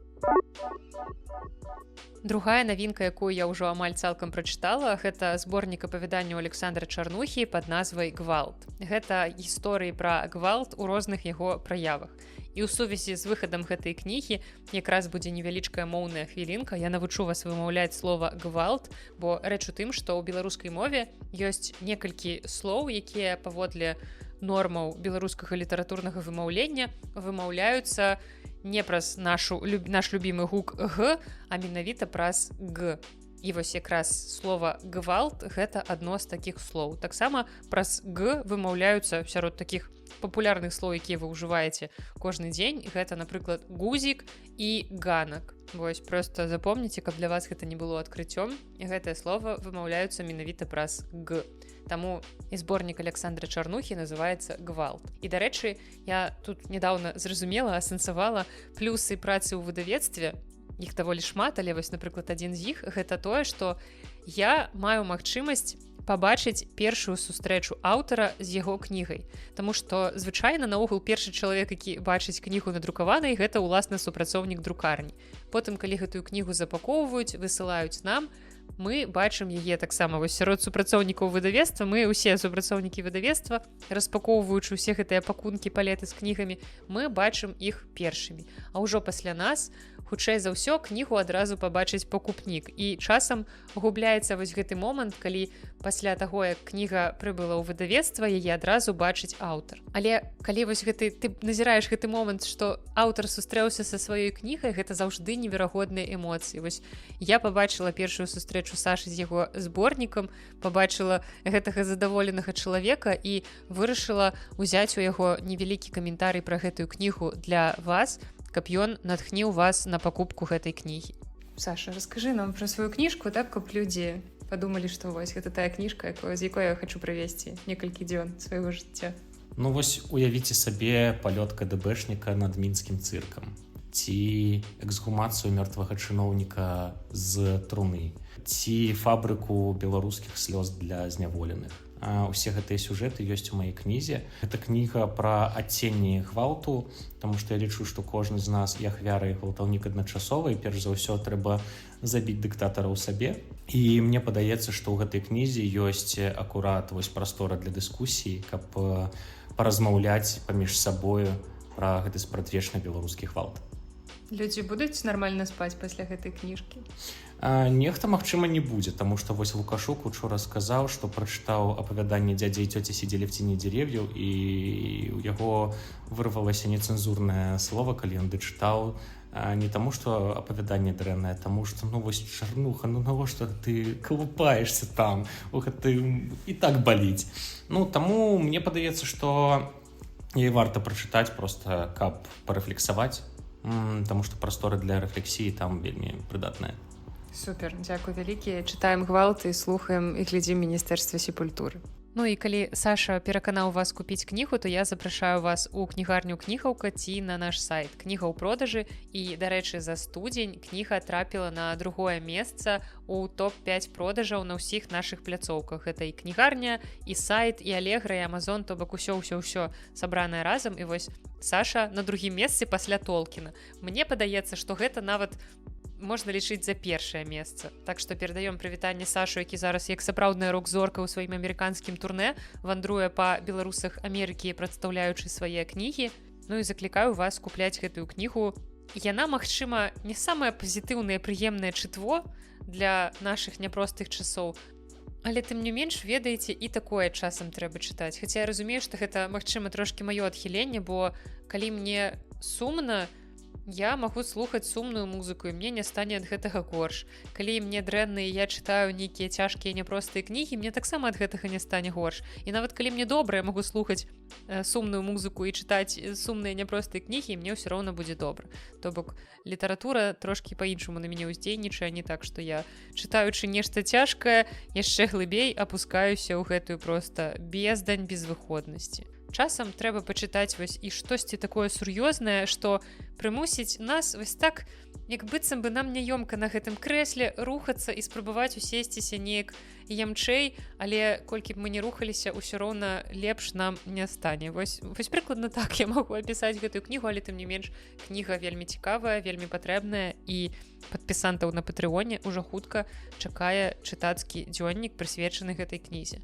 [SPEAKER 1] Другая навінка, якую я ўжо амаль цалкам прачытала, гэта зборнік апавяданняў Александра Чарнухі пад назвай «Гвалт». Гэта гісторыі пра гвалт у розных яго праявах. І ў сувязі з выхадам гэтай кнігі якраз будзе невялічкая моўная хвілінка. Я навучу вас вымаўляць слова «гвалт», бо рэч у тым, што ў беларускай мове ёсць некалькі слоў, якія паводле нормаў беларускага літаратурнага вымаўлення вымаўляюцца не праз наш любімы гук «г», а менавіта праз «г». І вось якраз слова «гвалт» гэта адно з такіх слоў. Таксама праз «г» вымаўляюцца сярод такіх папулярных слоў, якія вы ўжываеце кожны дзень. Гэта, напрыклад, гузік і ганак. Вось проста запомніце, каб для вас гэта не было адкрыццём. І гэтае слова вымаўляюцца менавіта праз «г». Таму і зборнік Александра Чарнухі называецца «Гвалт». І, дарэчы, я тут нядаўна зразумела, асэнсавала плюсы працы ў выдавецтве. Іх даволі шмат, але вось, напрыклад, адзін з іх гэта тое, што я маю магчымасць пабачыць першую сустрэчу аўтара з яго кнігай. Таму што звычайна наогул першы чалавек, які бачыць кнігу надрукаванай, гэта ўласна супрацоўнік друкарні. Потым, калі гэтую кнігу запакоўваюць, высылаюць нам, мы бачым яе таксама вось сярод супрацоўнікаў выдавецтва. Мы ўсе супрацоўнікі выдавецтва, распакоўваючы ўсе гэтыя пакункі, палеты з кнігамі, мы бачым іх першымі. А ўжо пасля нас хутчэй за ўсё кнігу адразу пабачыць пакупнік. І часам губляецца вось гэты момант, калі пасля таго, як кніга прыбыла ў выдавецтва, яе адразу бачыць аўтар. Але калі вось ты назіраеш гэты момант, што аўтар сустрэўся са сваёй кнігай, гэта заўжды неверагодныя эмоцыі. Вось я пабачыла першую сустрэчу Сашы з яго зборнікам, пабачыла гэтага задаволенага чалавека і вырашыла ўзяць у яго невялікі каментарый пра гэтую кнігу для вас, каб ён натхніў вас на пакупку гэтай кнігі. Саша, раскажы нам пра сваю кніжку, так, каб людзі падумалі, што вось гэта тая кніжка, з якой я хачу правесці некалькі дзён свайго жыцця.
[SPEAKER 2] Ну вось уявіце сабе палёт КДБшніка над мінскім цыркам, ці эксгумацыю мёртвага чыноўніка з труны, ці фабрыку беларускіх слёз для зняволеных. Усе гэтыя сюжэты ёсць у маёй кнізе. Гэта кніга пра адценні гвалту, таму што я лічу, што кожны з нас і ахвяра, і гвалтаўнік адначасова, і перш за ўсё трэба забіць дыктатара ў сабе. І мне падаецца, што ў гэтай кнізе ёсць акурат вось прастора для дыскусіі, каб паразмаўляць паміж сабою пра гэты спрадвечны беларускі гвалт.
[SPEAKER 1] Людзі будуць нармальна спаць пасля гэтай кніжкі?
[SPEAKER 2] Нехта, магчыма, не будзе, таму што вось Лукашук учора сказаў, што прачытаў апавяданне «Дядя і тётя сидели в тени деревьев», і у яго вырвалася нецэнзурнае слово, калі ён дачытаў, не таму, што апавяданне дрэннае, таму што, ну вось, чарнуха, ну навошта ты калупаешся там, ты і так баліць. Ну, таму мне падаецца, што яе варта прачытаць проста, каб парэфлексаваць, таму што прасторы для рэфлексіі там вельмі прыдатныя.
[SPEAKER 1] Супер, дзякуй вялікі. Чытаем гвалт і слухаем і глядзім Міністэрства сепультуры. Ну і калі Саша пераканаў вас купіць кнігу, то я запрашаю вас у кнігарню «Кнігаўка» ці на наш сайт. Кніга ў продажы, і, дарэчы, за студзень кніга трапіла на другое месца у топ-5 продажаў на ўсіх нашых пляцоўках. Гэта і кнігарня, і сайт, і Алегра, і Амазон, то бок усё сабранае разам. І вось Саша на другім месцы пасля Толкіна. Мне падаецца, што гэта нават можна лічыць за першае месца. Так што перадаём прывітанне Сашу, які зараз як сапраўдная рок-зорка ў сваім амерыканскім турнэ вандруе па беларусах Амерыкі, прадстаўляючы свае кнігі. Ну і заклікаю вас купляць гэтую кнігу. Яна, магчыма, не самае пазітыўнае, прыемнае чытво для нашых няпростых часоў, але тым не менш, ведаеце, і такое часам трэба чытаць. Хаця я разумею, што гэта, магчыма, трошкі маё адхіленне, бо калі мне сумна, я магу слухаць сумную музыку, і мне не стане ад гэтага горш. Калі мне дрэнна і я чытаю нейкія цяжкія няпростыя кнігі, мне таксама ад гэтага не стане горш. І нават калі мне добра, я магу слухаць сумную музыку і чытаць сумныя няпростыя кнігі, мне ўсё роўна будзе добра. То бок літаратура трошкі па-іншаму на мяне ўздзейнічае, не так, што я, чытаючы нешта цяжкае, яшчэ глыбей апускаюся ў гэтую проста бездань безвыходнасці. Часам трэба пачытаць вось і штосьці такое сур'ёзнае, што прымусіць нас вось так, як быццам бы нам няёмка на гэтым крэсле рухацца і спрабаваць усесціся неяк ямчэй, але колькі б мы не рухаліся, ўсё роўна лепш нам не стане. Вось прыкладна так я магу апісаць гэтую кнігу, але тым не менш кніга вельмі цікавая, вельмі патрэбная, і падпісантаў на Патрыоне ўжо хутка чакае чытацкі дзённік, прысвечаны гэтай кнізе.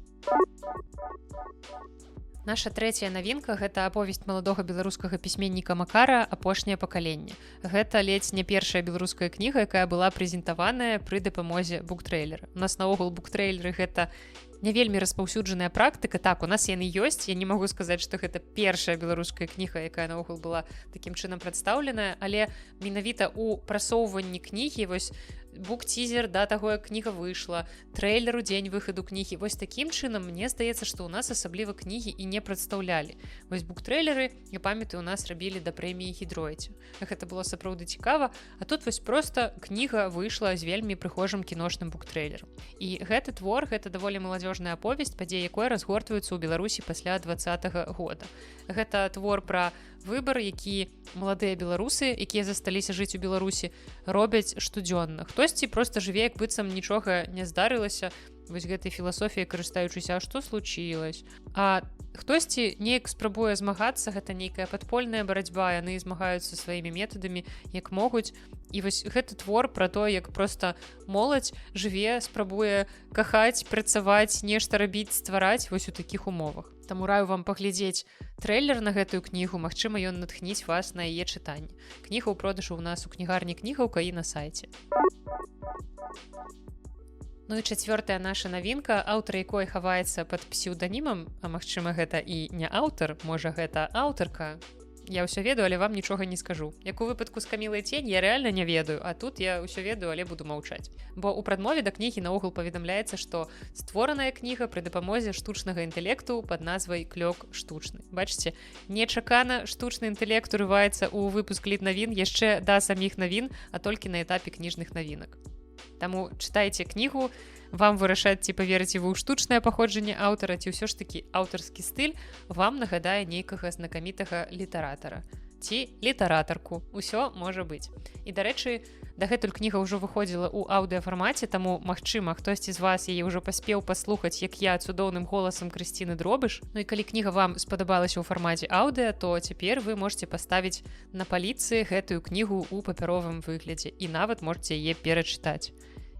[SPEAKER 1] Наша трэцяя навінка – гэта аповесць маладога беларускага пісьменніка Макара «Апошняе пакаленне». Гэта ледзь не першая беларуская кніга, якая была прэзентаваная пры дапамозе буктрэйлера. У нас наогул буктрэйлеры – гэта не вельмі распаўсюджаная практыка. Так, у нас яны ёсць. Я не магу сказаць, што гэта першая беларуская кніга, якая наогул была такім чынам прадстаўленая, але менавіта ў прасоўванні кнігі, вось бук-тизер да таго, як кніга выйшла, трэйлер у дзень выхаду кнігі. Вось такім чынам, мне здаецца, што ў нас асабліва кнігі і не прадстаўлялі. Вось буктрэйлеры, я памятаю, у нас рабілі да прэміі Гідроіці. Гэта было сапраўды цікава, а тут вось проста кніга выйшла з вельмі прыхожым кіношным буктрэйлерам. І гэты твор, гэта даволі маладзёжная аповесць, падзеі якой разгортваюцца ў Беларусі пасля 2020 года. Гэта твор пра выбар, які маладыя беларусы, якія засталіся жыць у Беларусі, робяць штодзённа. Хтосьці проста жыве, як быццам нічога не здарылася, вось гэтай філасофіяй карыстаючыся, а што случилось, а хтосьці неяк спрабуе змагацца, гэта нейкая падпольная барацьба, яны змагаюцца сваімі метадамі як могуць. І вось гэты твор пра то, як проста моладзь жыве, спрабуе кахаць, працаваць, нешта рабіць, ствараць вось у такіх умовах. Таму раю вам паглядзець трэйлер на гэтую кнігу, магчыма, ён натхніць вас на яе чытанне. Кніга ў продажу ў нас у кнігарні Кнігаўка і на сайце. Ну і чацвёртая наша навінка, аўтар якой хаваецца пад псеўданімам, а магчыма, гэта і не аўтар, можа, гэта аўтарка. Я ўсё ведаю, але вам нічога не скажу. Як у выпадку з Камілай Цень, я рэальна не ведаю, а тут я ўсё ведаю, але буду маўчаць. Бо ў прадмове да кнігі наогул паведамляецца, што створаная кніга пры дапамозе штучнага інтэлекту пад назвай «Клёк штучны». Бачыце, нечакана штучны інтэлект урываецца ў выпуск літнавін яшчэ да саміх навін, а толькі на этапе кніжных навінак. Таму чытайце кнігу, вам вырашаць, ці паверыце вы ў штучнае паходжанне аўтара, ці ўсё ж такі аўтарскі стыль вам нагадае нейкага знакамітага літаратара. Ці літаратарку. Усё можа быць. І, дарэчы, дагэтуль кніга ўжо выходзіла ў аўдыафармаце, таму, магчыма, хтосьці з вас яе ўжо паспеў паслухаць, як я цудоўным голасам Крысціны Дробыш. Ну і калі кніга вам спадабалася ў фармаце аўдыа, то цяпер вы можете паставіць на паліцы гэтую кнігу ў папяровым выглядзе і нават можете яе перачытаць.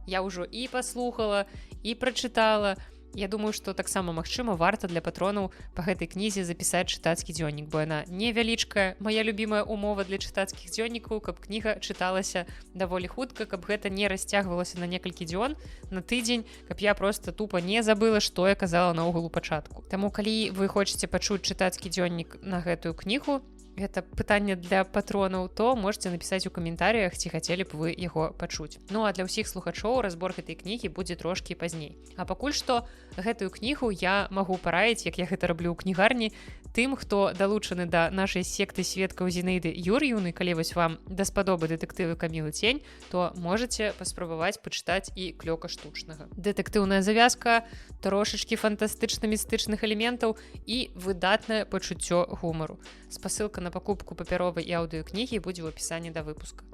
[SPEAKER 1] Я ўжо і паслухала, і прачытала. Я думаю, што таксама магчыма варта для патронаў па гэтай кнізе запісаць чытацкі дзённік, бо яна невялічкая, моя любімая умова для чытацкіх дзённікаў, каб кніга чыталася даволі хутка, каб гэта не расцягвалася на некалькі дзён, на тыдзень, каб я проста тупа не забыла, што я казала наогул у пачатку. Таму калі вы хочаце пачуць чытацкі дзённік на гэтую кнігу, гэта пытанне для патронаў, то можете напісаць у каментарыях, ці хацелі б вы яго пачуць. Ну а для ўсіх слухачоў разбор гэтай кнігі будзе трошкі пазней. А пакуль што гэтую кнігу я магу параіць, як я гэта раблю ў кнігарні, тым, хто далучаны да нашай секты сведкаў Зінаіды Юр'еўны. Калі вось вам даспадобы дэтэктывы Камілы Цень, то можете паспрабаваць пачытаць і Клёка штучнага. Дэтэктыўная завязка, трошачкі фантастычна-містычных элементаў і выдатнае пачуццё гумару. Спасылка на пакупку папяровай і аўдыёкнігі будзе ў апісанні да выпуска.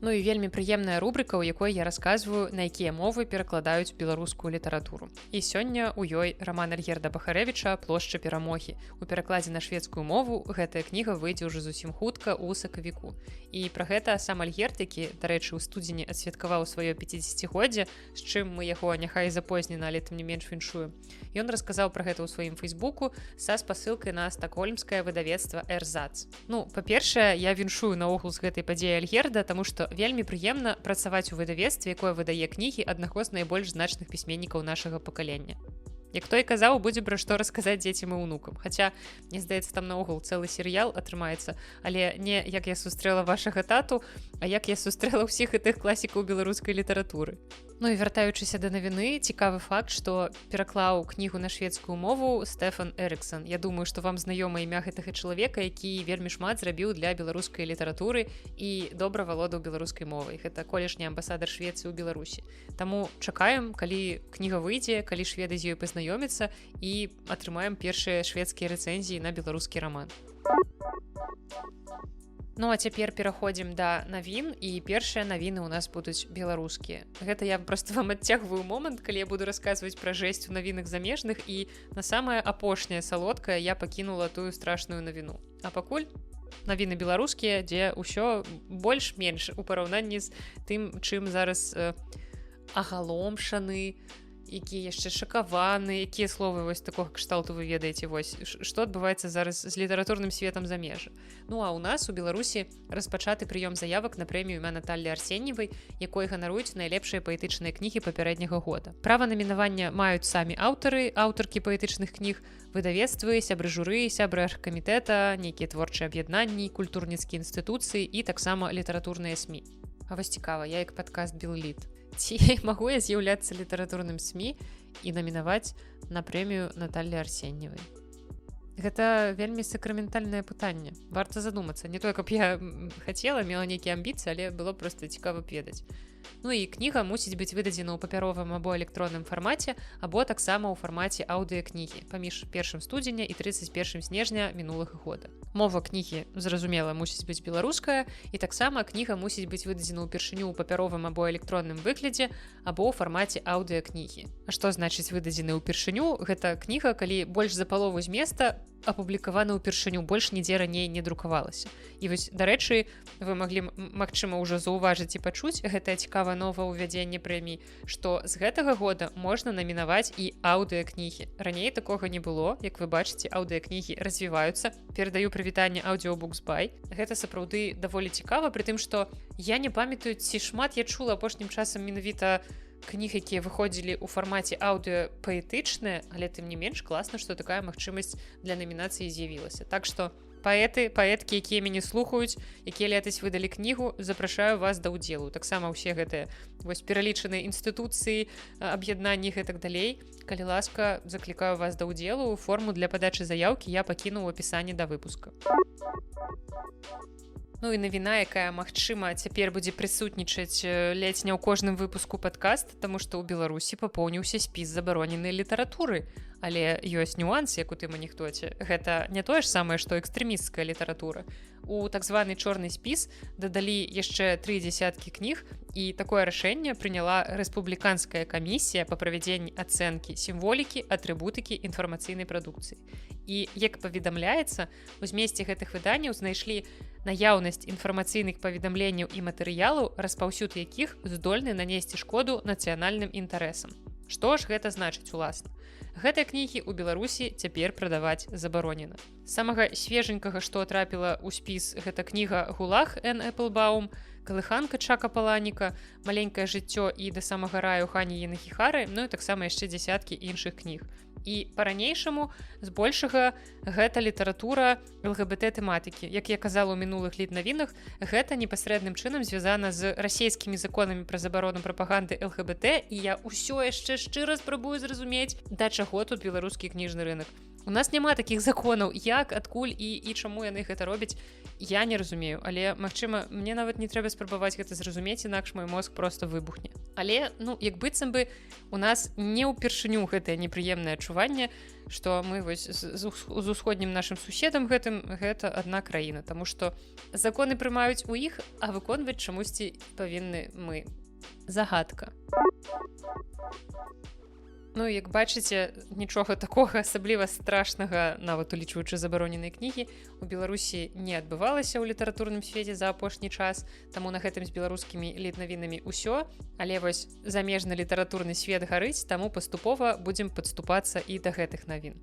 [SPEAKER 1] Ну і вельмі прыемная рубрыка, у якой я расказваю, на якія мовы перакладаюць беларускую літаратуру. І сёння ў ёй раман Альгерда Бахарэвіча «Плошча перамогі». У перакладзе на шведскую мову гэтая кніга выйдзе ўжо зусім хутка ў сакавіку. І пра гэта сам Альгерд, які, дарэчы, у студзені адсвяткаваў сваё 50-годдзе, з чым мы яго няхай запознена, але тым не менш віншуем. Ён расказаў пра гэта ў сваім фейсбуку са спасылкай на стакгольмскае выдавецтва «Эрзац». Ну, па-першае, я віншую наогул з гэтай падзеі Альгерда, таму што вельмі прыемна працаваць у выдавецтве, якое выдае кнігі аднаго з найбольш значных пісьменнікаў нашага пакалення. Як той казаў, будзе пра што расказаць дзецям і ўнукам. Хаця, мне здаецца, там наогул цэлы серыял атрымаецца, але не як я сустрэла вашага тату, а як я сустрэла ўсіх гэтых класікаў беларускай літаратуры. Ну і вяртаючыся да навіны, цікавы факт, што пераклаў кнігу на шведскую мову Стефан Эріксон. Я думаю, што вам знаёма імя гэтага чалавека, які вельмі шмат зрабіў для беларускай літаратуры і добра валодаў беларускай мовай. Гэта колішні амбасадар Швецыі ў Беларусі. Таму чакаем, калі кніга выйдзе, калі шведы з ёй пазнаёмяцца і атрымаем першыя шведскія рэцэнзіі на беларускі раман. Ну а цяпер пераходзім да навін, і першыя навіны ў нас будуць беларускія. Гэта я проста вам адцягваю момант, калі я буду расказваць пра жэсць у навінах замежных, і на самае апошняе салодкае я пакінула тую страшную навіну. А пакуль навіны беларускія, дзе ўсё больш-менш у параўнанні з тым, чым зараз агаломшаны, якія яшчэ шакаваны, якія словы вось такога кшталту вы ведаеце, вось што адбываецца зараз з літаратурным светам замежжа. Ну а ў нас у Беларусі распачаты прыём заявак на прэмію імя Наталлі Арсеньевай, якой ганаруюць найлепшыя паэтычныя кнігі папярэдняга года. Права намінавання маюць самі аўтары, аўтаркі паэтычных кніг, выдавецтвы, сябры журы, сябры аргкамітэта, нейкія творчыя аб'яднанні, культурніцкія інстытуцыі і таксама літаратурныя СМІ. А вось цікава, я як падкаст Білліт. Ці магу я з'яўляцца літаратурным СМІ і намінаваць на прэмію Наталлі Арсеньевай? Гэта вельмі сакраментальнае пытанне. Варта задумацца. Не тое, каб я хацела, мела нейкія амбіцыі, але было проста цікава б ведаць. Ну і кніга мусіць быць выдадзена ў папяровым або электронным фармаце, або таксама ў фармаце аўдыёкнігі паміж 1 студзеня і 31 снежня мінулага года. Мова кнігі, зразумела, мусіць быць беларуская, і таксама кніга мусіць быць выдадзена ўпершыню ў папяровым або электронным выглядзе або ў фармаце аўдыёкнігі. А што значыць выдадзены ўпершыню? Гэта кніга, калі больш за палову зместа апублікавана ўпершыню, больш нідзе раней не друкавалася. І вось, дарэчы, вы маглі, магчыма, ўжо заўважыць і пачуць гэтае цікавае новаўвядзенне прэмій, што з гэтага года можна намінаваць і аўдыёкнігі. Раней такога не было, як вы бачыце, аўдыёкнігі развіваюцца. Перадаю прывітанне Audiobooks By. Гэта сапраўды даволі цікава, пры тым, што я не памятаю, ці шмат я чула апошнім часам менавіта кніг, якія выходзілі ў фармаце аўдыё паэтычныя, але тым не менш класна, што такая магчымасць для намінацыі з'явілася. Так што паэты, паэткі, якія мяне слухаюць, якія летась выдалі кнігу, запрашаю вас да ўдзелу. Таксама ўсе гэтыя вось пералічаныя інстытуцыі, аб'яднанні і гэтак далей. Калі ласка, заклікаю вас да ўдзелу. Форму для падачы заяўкі я пакіну ў апісанні да выпуска. Ну і навіна, якая, магчыма, цяпер будзе прысутнічаць ледзь не ў кожным выпуску падкаст, таму што ў Беларусі папоўніўся спіс забароненай літаратуры. Але ёсць нюанс, як у тым анекдоце. Гэта не тое ж самае, што экстрэмісцкая літаратура. У так званы чорны спіс дадалі яшчэ 3 дзясяткі кніг, і такое рашэнне прыняла рэспубліканская камісія па правядзенні ацэнкі сімволікі, атрыбутыкі інфармацыйнай прадукцыі. І, як паведамляецца, у змесце гэтых выданняў знайшлі наяўнасць інфармацыйных паведамленняў і матэрыялаў, распаўсюд якіх здольны нанесці шкоду нацыянальным інтарэсам. Што ж гэта значыць, уласна? Гэтыя кнігі ў Беларусі цяпер прадаваць забаронена. Самага свеженькага, што трапіла ў спіс, гэта кніга «Гулаг» Н. Эпплбаум, «Калыханка» Чака Паланіка, «Маленькае жыццё» і «Да самага раю» Хані Янахіхары, ну і таксама яшчэ дзясяткі іншых кніг. І па-ранейшаму, збольшага, гэта літаратура ЛГБТ-тэматыкі. Як я казала ў мінулых літнавінах, гэта непасрэдным чынам звязана з расійскімі законамі пра забарону прапаганды ЛГБТ, і я ўсё яшчэ шчыра спрабую зразумець, да чаго тут беларускі кніжны рынок. У нас няма такіх законаў, як, адкуль і чаму яны гэта робяць, я не разумею. Але, магчыма, мне нават не трэба спрабаваць гэта зразумець, інакш мой мозг проста выбухне. Але, ну, як быццам бы, у нас не ўпершыню гэтае непрыемнае адчуванне, што мы вось з усходнім нашым суседам гэта адна краіна. Таму што законы прымаюць у іх, а выконваць чамусьці павінны мы. Загадка. Ну, як бачыце, нічога такога асабліва страшнага, нават улічваючы забароненыя кнігі, у Беларусі не адбывалася ў літаратурным свеце за апошні час, таму на гэтым з беларускімі літнавінамі ўсё, але вось замежны літаратурны свет гарыць, таму паступова будзем падступацца і да гэтых навін.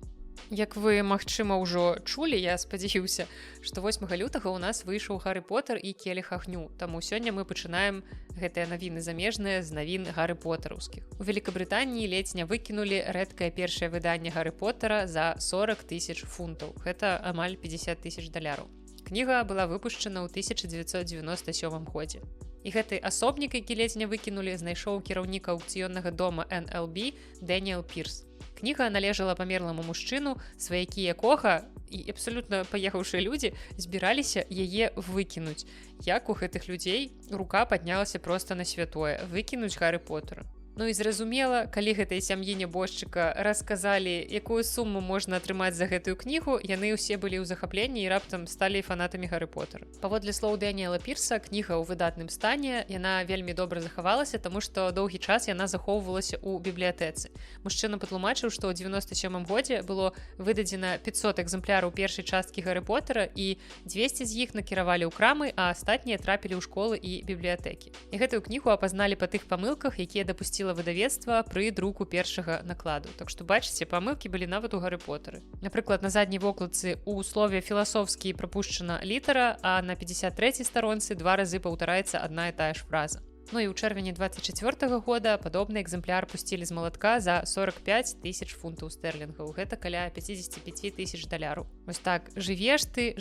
[SPEAKER 1] Як вы, магчыма, ўжо чулі, я спадзяюся, што 8 лютага ў нас выйшаў Гары Потэр і Келіх агню, таму сёння мы пачынаем гэтыя навіны замежныя з навін Гары Потэраўскіх. У Великабрытаніі ледзь не выкінулі рэдкае першае выданне Гары Потэра за 40 000 фунтаў. Гэта амаль 50 000 даляраў. Кніга была выпушчана ў 1997 годзе. І гэты асобнік, які ледзь не выкінулі, знайшоў кіраўнік аўкцыённага дома NLB Дэніэл Пірс. Кніга належала памерламу мужчыну, сваякі якога і абсалютна паехаўшыя людзі збіраліся яе выкінуць. Як у гэтых людзей рука паднялася проста на святое выкінуць Гары Потэра. Ну і зразумела, калі гэтай сям'і нябожчыка расказалі, якую суму можна атрымаць за гэтую кнігу, яны ўсе былі ў захапленні і раптам сталі фанатамі Гары Потэра. Паводле слоў Дэніэла Пірса, кніга ў выдатным стане, яна вельмі добра захавалася, таму што доўгі час яна захоўвалася ў бібліятэцы. Мужчына патлумачыў, што ў 97 годзе было выдадзена 500 экземпляраў першай часткі Гары Потэра і 200 з іх накіравалі ў крамы, а астатнія трапілі ў школы і бібліятэкі. І гэтую кнігу апазналі па тых памылках, якія дапусцілі выдавецтва пры друку першага накладу. Так што, бачыце, памылкі былі нават у Гары Потэры. Напрыклад, на задняй вокладцы ў слове «філасофскі» прапушчана літара, а на 53-й старонцы 2 разы паўтараецца адна і тая ж фраза. Ну і ў чэрвені 24 года падобны экземпляр пусцілі з малатка за 45 000 фунтаў стэрлінгаў. Гэта каля 55 000 даляраў. Вось так, жывеш ты,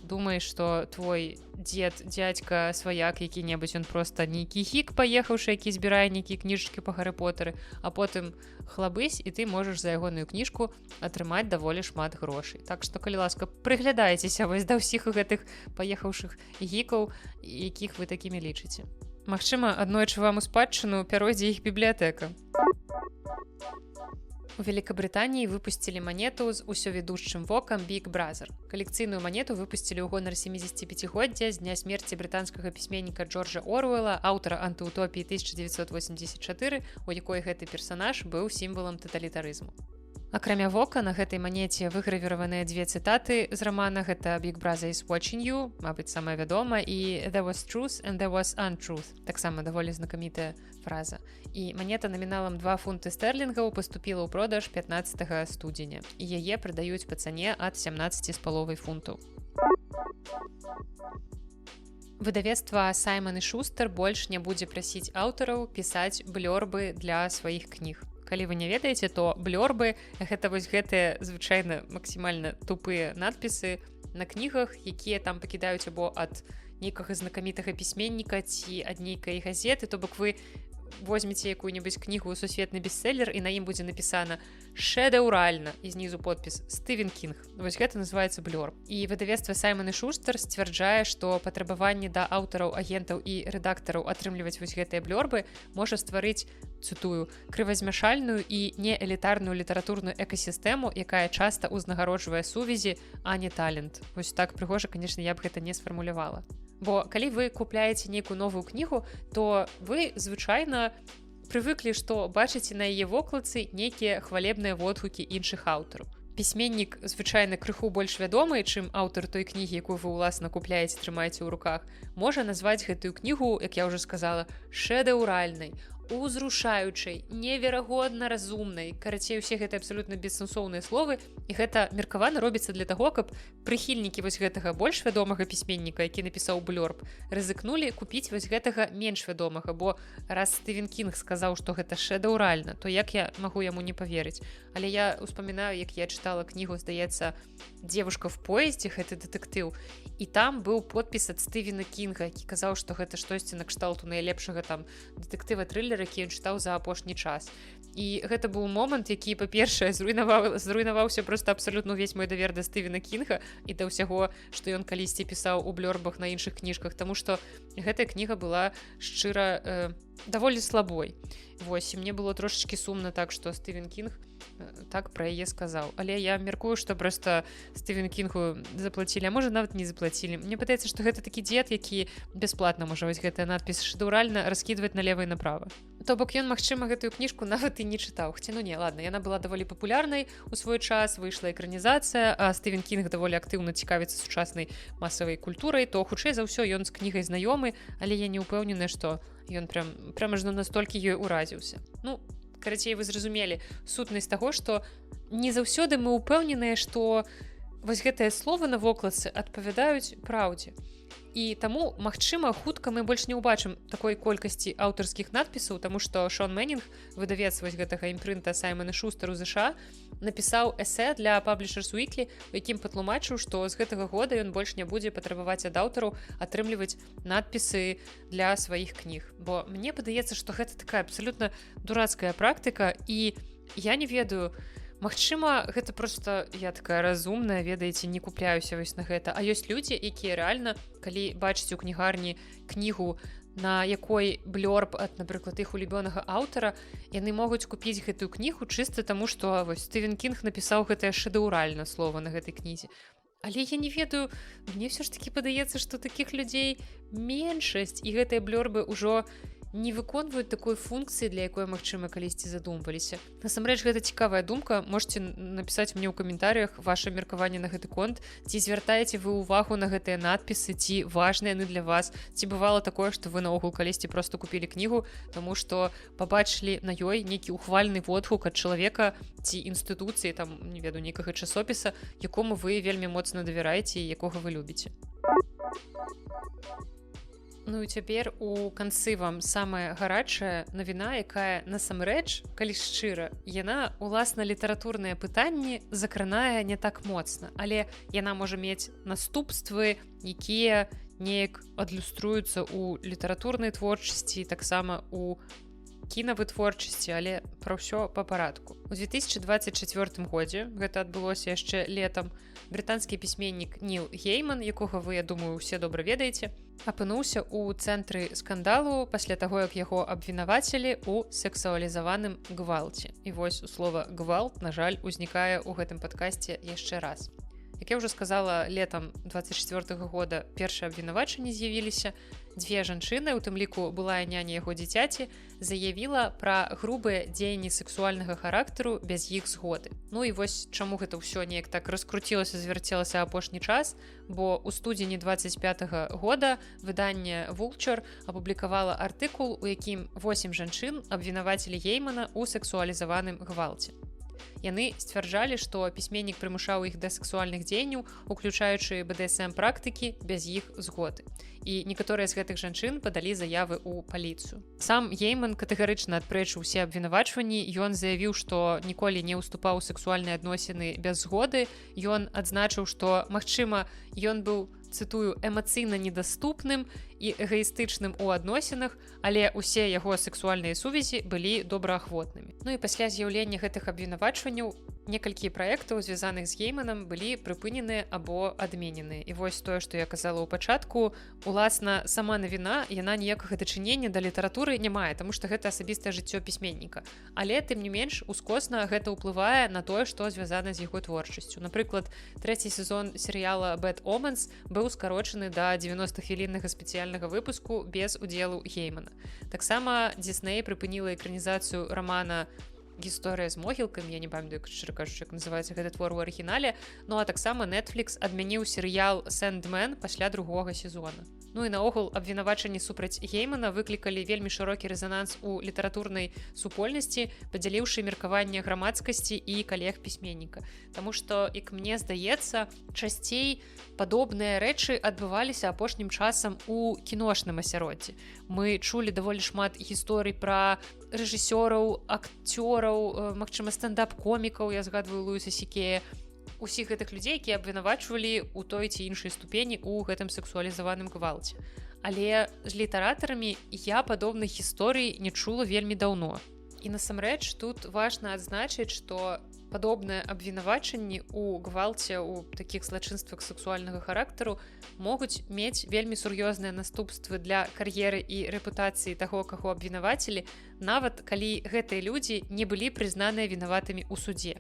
[SPEAKER 1] думаеш, што твой дзед, дзядзька, сваяк які-небудзь, ён проста нейкі гік паехаўшы, які збірае нейкія кніжачкі па Гары Потэры, а потым хлабысь, і ты можаш за ягоную кніжку атрымаць даволі шмат грошай. Так што, калі ласка, прыглядаецеся вось да ўсіх гэтых паехаўшых гікаў, якіх вы такімі лічыце. Магчыма, аднойчы вам у спадчыну пяройдзе іх бібліятэка. У Великабрытаніі выпусцілі манету з усёвядучым вокам Big Brother. Калекцыйную манету выпусцілі ў гонар 75годдзя з дня смерці брытанскага пісьменніка Джорджа Оруэлла, аўтара антыутопіі 1984, у якой гэты персанаж быў сімвалам таталітарызму. Акрамя вока, на гэтай манеце выгравіраваныя дзве цытаты з рамана, гэта Big Brother is watching you, мабыць, самая вядома, і There was truth and there was untruth, таксама даволі знакамітая фраза. І манета наміналам 2 фунты стэрлінгаў паступіла ў продаж 15 студзеня, і яе прадаюць па цане ад 17,5 фунтаў. Выдавецтва Саймон і Шустер больш не будзе прасіць аўтараў пісаць блёрбы для сваіх кніг. Калі вы не ведаеце, то блёрбы — гэта вось гэтыя звычайна максімальна тупыя надпісы на кнігах, якія там пакідаюць або ад нейкага знакамітага пісьменніка ці ад нейкай газеты, то бок вы возьмеце якую-небудзь кнігу сусветны бестселлер і на ім будзе напісана шэдэўральна і знізу подпіс Стывен Кінг. Вось гэта называецца блёрб. І выдавецтва Саймон і Шустер сцвярджае, што патрабаванне да аўтараў, агентаў і рэдактараў атрымліваць вось гэтыя блёрбы можа стварыць, цытую, крывазмяшальную і неэлітарную літаратурную экасістэму, якая часта ўзнагароджвае сувязі, а не талент. Вось так прыгожа, канешне, я б гэта не сфармулявала. Бо калі вы купляеце нейкую новую кнігу, то вы звычайна прывыклі, што бачыце на яе вокладцы нейкія хвалебныя водгукі іншых аўтараў. Пісьменнік звычайна крыху больш вядомы, чым аўтар той кнігі, якую вы ўласна купляеце, трымаеце ў руках, можа назваць гэтую кнігу, як я ўжо сказала, шэдэўральнай, узрушаючай, неверагодна разумнай. Карацей, усе гэта абсалютна бессэнсоўныя словы, і гэта меркавана робіцца для таго, каб прыхільнікі вось гэтага больш вядомага пісьменніка, які напісаў блёрб, рызыкнулі купіць вось гэтага менш вядомага, бо раз Стывен Кінг сказаў, што гэта шэдэўральна, то як я магу яму не паверыць? Але я успамінаю, як я чытала кнігу, здаецца, «Девушка в поезде», гэты дэтэктыў, і там быў подпіс ад Стывена Кінга, які казаў, што гэта штосьці накшталту найлепшага там дэтэктыва-трылера, які ён чытаў за апошні час. І гэта быў момант, які, па-першае, зруйнаваўся проста абсалютна ўвесь мой давер да Стывена Кінга і да ўсяго, што ён калісьці пісаў у блёрбах на іншых кніжках, таму што гэтая кніга была шчыра даволі слабой. Вось, і мне было трошачкі сумна так, што Стывен Кінг так пра яе сказаў. Але я мяркую, што проста Стывен Кінгу заплацілі, а можа нават не заплацілі. Мне падаецца, што гэта такі дзед, які бясплатна можа вось гэтая надпіс шэдэўральна раскідваць налева і направа. То бок ён, магчыма, гэтую кніжку нават і не чытаў. Хаця, ну не, ладно, яна была даволі папулярнай у свой час, выйшла экранізацыя, а Стывен Кінг даволі актыўна цікавіцца сучаснай масавай культурай, то хутчэй за ўсё ён з кнігай знаёмы, але я не ўпэўненая, што ён прям аж настолькі ёй уразіўся. Ну, карацей, вы зразумелі сутнасць таго, што не заўсёды мы ўпэўненыя, што вось гэтыя словы на вокладцы адпавядаюць праўдзе. І таму, магчыма, хутка мы больш не ўбачым такой колькасці аўтарскіх надпісаў, таму што Шон Мэнінг, выдавец вось гэтага імпрынта Саймон і Шустер у ЗША, напісаў эсэ для Publishers Weekly, у якім патлумачыў, што з гэтага года ён больш не будзе патрабаваць ад аўтараў атрымліваць надпісы для сваіх кніг. Бо мне падаецца, што гэта такая абсалютна дурацкая практыка, і я не ведаю, магчыма, гэта проста я такая разумная, ведаеце, не купляюся вось на гэта. А ёсць людзі, якія рэальна, калі бачыць у кнігарні кнігу, на якой блёрб ад, напрыклад, іх улюбёнага аўтара, яны могуць купіць гэтую кнігу чыста таму, што вось Стывен Кінг напісаў гэтае шэдэўральна слова на гэтай кнізе. Але я не ведаю, мне ўсё ж такі падаецца, што такіх людзей меншасць, і гэтыя блёрбы ўжо не выконваюць такой функцыі, для якой, магчыма, калісьці задумваліся. Насамрэч, гэта цікавая думка. Можете напісаць мне ў каментарыях ваше меркаванне на гэты конт. Ці звяртаеце вы ўвагу на гэтыя надпісы, ці важныя яны для вас? Ці бывала такое, што вы наогул калісьці проста купілі кнігу, таму што пабачылі на ёй нейкі ухвальны водгук ад чалавека ці інстытуцыі, там, не ведаю, нейкага часопіса, якому вы вельмі моцна давяраеце і якога вы любіце. Ну і цяпер у канцы вам самая гарачая навіна, якая насамрэч, калі шчыра, яна уласна літаратурныя пытанні закранае не так моцна, але яна можа мець наступствы, якія неяк адлюструюцца ў літаратурнай творчасці, таксама у кінавытворчасці, але пра ўсё па парадку. У 2024 годзе, гэта адбылося яшчэ летам, брытанскі пісьменнік Ніл Гейман, якога вы, я думаю, усе добра ведаеце, апынуўся ў цэнтры скандалу пасля таго, як яго абвінавацілі ў сексуалізаваным гвалце. І вось слова гвалт, на жаль, узнікае ў гэтым падкасці яшчэ раз. Як я ўжо сказала, летам 24-го года першыя абвінавачанні з'явіліся. Дзве жанчыны, у тым ліку былая няня яго дзіцяці, заявіла пра грубыя дзеянні сексуальнага характару без іх згоды. Ну і вось чаму гэта ўсё неяк так раскруцілася, звярцелася апошні час, бо ў студзені 25-го года выданне Vulture апублікавала артыкул, у якім 8 жанчын абвінавацілі Геймана ў сексуалізаваным гвалце. Яны сцвярджалі, што пісьменнік прымушаў іх да сексуальных дзеянняў, уключаючы BDSM-практыкі без іх згоды. І некаторыя з гэтых жанчын падалі заявы ў паліцыю. Сам Гейман катэгарычна адпрэчыў усе абвінавачванні, ён заявіў, што ніколі не ўступаў у сексуальныя адносіны без згоды. Ён адзначыў, што, магчыма, ён быў, цытую, эмацыйна недаступным і эгаістычным у адносінах, але ўсе яго сексуальныя сувязі былі добраахвотнымі. Ну і пасля з'яўлення гэтых абвінавачванняў некалькі праектаў, звязаных з Гейманам, былі прыпыненыя або адмененыя. І вось тое, што я казала ў пачатку, уласна, сама навіна, яна ніякага дачынення да літаратуры не мае, таму што гэта асабістае жыццё пісьменніка. Але, тым не менш, ускосна гэта ўплывае на тое, што звязана з яго творчасцю. Напрыклад, 3-й сезон серыяла Bad Omens быў скарочаны да 90-хвіліннага спецыяльнага выпуску без удзелу Геймана. Таксама Disney прыпыніла экранізацыю рамана «Гісторыя з могілкамі», я не памятаю, шчыра кажучы, як называецца гэты твор у арыгінале, ну а таксама Netflix адмяніў серыял «Сэндмен» пасля 2-го сезона. Ну і наогул абвінавачанні супраць Геймана выклікалі вельмі шырокі рэзананс у літаратурнай супольнасці, падзяліўшы меркаванне грамадскасці і калег пісьменніка. Таму што, як мне здаецца, часцей падобныя рэчы адбываліся апошнім часам у кіношным асяроддзі. Мы чулі даволі шмат гісторый пра рэжысёраў, акцёраў, магчыма, стендап-комікаў, я згадваю Луіса Сікея, усіх гэтых людзей, якія абвінавачвалі ў той ці іншай ступені ў гэтым сексуалізаваным гвалце. Але з літаратарамі я падобных гісторый не чула вельмі даўно. І насамрэч тут важна адзначыць, што падобныя абвінавачанні ў гвалце, у такіх злачынствах сексуальнага характару могуць мець вельмі сур'ёзныя наступствы для кар'еры і рэпутацыі таго, каго абвінавацілі, нават калі гэтыя людзі не былі прызнаныя вінаватымі ў судзе.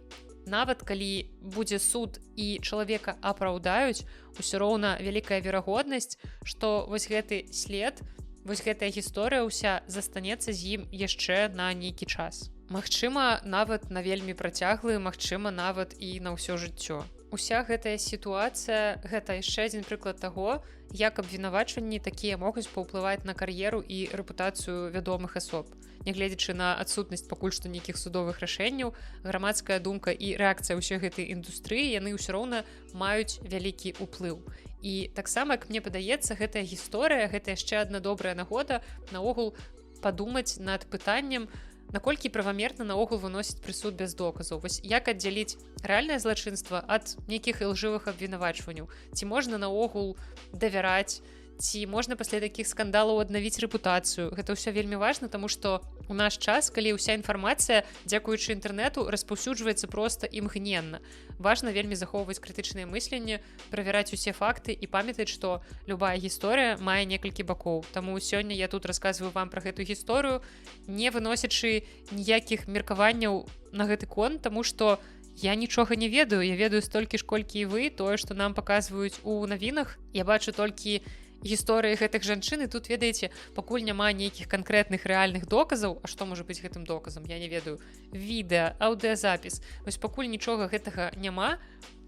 [SPEAKER 1] Нават калі будзе суд і чалавека апраўдаюць, усё роўна вялікая верагоднасць, што вось гэты след, вось гэтая гісторыя ўся застанецца з ім яшчэ на нейкі час. Магчыма, нават на вельмі працяглы, магчыма, нават і на ўсё жыццё. Уся гэтая сітуацыя – гэта яшчэ адзін прыклад таго, як абвінавачванні такія могуць паўплываць на кар'еру і рэпутацыю вядомых асоб. Нягледзячы на адсутнасць пакуль што нейкіх судовых рашэнняў, грамадская думка і рэакцыя ўсёй гэтай індустрыі, яны ўсё роўна маюць вялікі ўплыў. І таксама, як мне падаецца, гэтая гісторыя, гэта яшчэ адна добрая нагода наогул падумаць над пытаннем, наколькі правамерна наогул выносіць прысуд без доказаў. Вось як аддзяліць рэальнае злачынства ад нейкіх ілжывых абвінавачванняў? Ці можна наогул давяраць? Ці можна пасля такіх скандалаў аднавіць рэпутацыю? Гэта ўсё вельмі важна, таму што у наш час, калі ўся інфармацыя, дзякуючы інтэрнэту, распаўсюджваецца проста імгненна. Важна вельмі захоўваць крытычнае мысленне, правяраць усе факты і памятаць, што любая гісторыя мае некалькі бакоў. Таму сёння я тут расказваю вам пра гэту гісторыю, не выносячы ніякіх меркаванняў на гэты конт, таму што я нічога не ведаю. Я ведаю столькі ж, колькі і вы, тое, што нам паказваюць у навінах. Я бачу толькі гісторыі гэтых жанчын, і тут, ведаеце, пакуль няма нейкіх канкрэтных рэальных доказаў, а што можа быць гэтым доказам, я не ведаю, відэа, аўдыазапіс, вось пакуль нічога гэтага няма,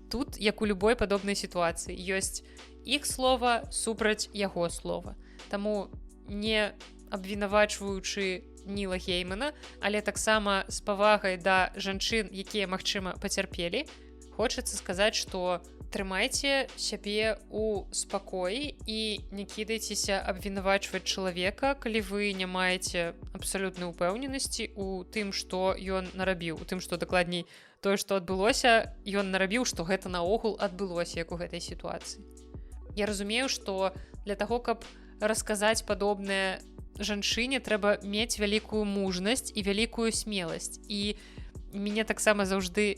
[SPEAKER 1] тут, як у любой падобнай сітуацыі, ёсць іх слова супраць яго слова. Таму не абвінавачваючы Ніла Геймана, але таксама з павагай да жанчын, якія, магчыма, пацярпелі, хочацца сказаць, што трымайце сябе ў спакоі і не кідайцеся абвінавачваць чалавека, калі вы не маеце абсалютнай упэўненасці ў тым, што ён нарабіў, у тым, што дакладней тое, што адбылося, ён нарабіў, што гэта наогул адбылося, як у гэтай сітуацыі. Я разумею, што для таго, каб расказаць падобнае жанчыне, трэба мець вялікую мужнасць і вялікую смеласць. І мяне таксама заўжды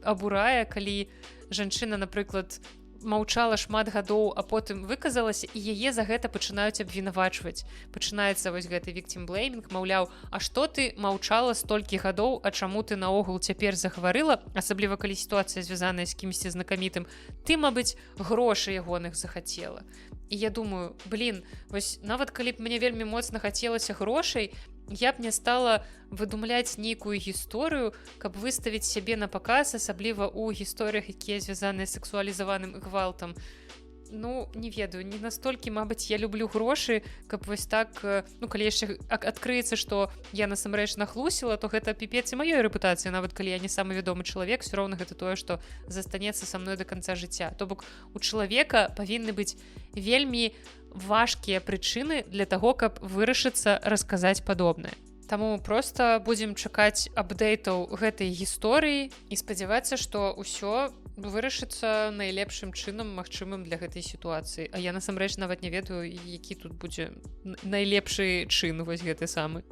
[SPEAKER 1] абурае, калі жанчына, напрыклад, маўчала шмат гадоў, а потым выказалася, і яе за гэта пачынаюць абвінавачваць. Пачынаецца вось гэты victim blaming, маўляў, а што ты маўчала столькі гадоў, а чаму ты наогул цяпер захварыла, асабліва калі сітуацыя звязаная з кімсьці знакамітым, ты, мабыць, грошай ягоных захацела. І я думаю, вось нават калі б мне вельмі моцна хацелася грошай, я б не стала выдумляць нейкую гісторыю, каб выставіць сябе на паказ, асабліва ў гісторыях, якія звязаныя з сексуалізаваным гвалтам. Не ведаю, не настолькі, мабыць, я люблю грошы, каб вось так, калі яшчэ адкрыецца, што я насамрэч нахлусіла, то гэта піпец і маёй рэпутацыі, нават калі я не самы вядомы чалавек, все роўна гэта тое, што застанецца са мной да канца жыцця. То бок у чалавека павінны быць вельмі важкія прычыны для таго, каб вырашыцца расказаць падобнае. Таму проста будзем чакаць апдэйтаў гэтай гісторыі і спадзявацца, што ўсё вырашыцца найлепшым чынам магчымым для гэтай сітуацыі. А я насамрэч нават не ведаю, які тут будзе найлепшы чын вось гэты самы.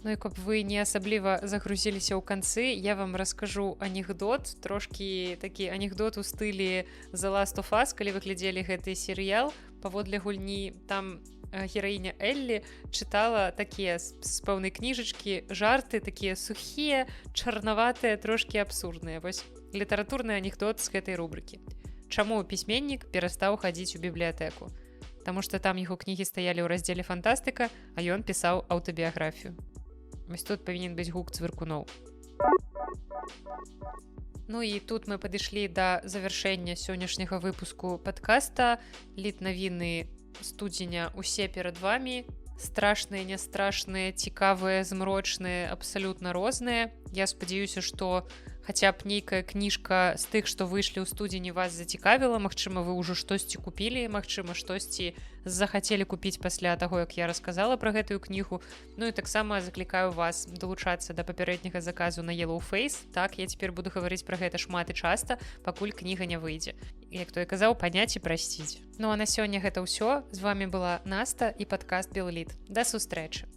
[SPEAKER 1] І каб вы не асабліва загрузіліся ў канцы, я вам раскажу анекдот, трошкі такі анекдот у стылі The Last of Us, калі вы глядзелі гэты серыял, паводле гульні, там гераіня Эллі чытала такія з пэўнай кніжачкі жарты, такія сухія, чарнаватыя, трошкі абсурдныя. Вось літаратурны анекдот з гэтай рубрыкі. Чаму пісьменнік перастаў хадзіць у бібліятэку? Таму што там яго кнігі стаялі ў раздзеле фантастыка, а ён пісаў аўтабіяграфію. Вось тут павінен быць гук цвыркуноў. І тут мы падышлі да завяршэння сённяшняга выпуску падкаста. Літнавіны студзеня усе перад вамі. Страшныя, нястрашныя, цікавыя, змрочныя, абсалютна розныя. Я спадзяюся, што хаця б нейкая кніжка з тых, што выйшлі ў студзені, вас зацікавіла. Магчыма, вы ўжо штосьці купілі, магчыма, штосьці захацелі купіць пасля таго, як я расказала пра гэтую кнігу. І таксама заклікаю вас далучацца да папярэдняга заказу на Yellow Face. Так, я цяпер буду гаварыць пра гэта шмат і часта, пакуль кніга не выйдзе. Як той казаў, паняць і прасціць. А на сёння гэта ўсё. З вами была Наста і падкаст Белліт. Да сустрэчы.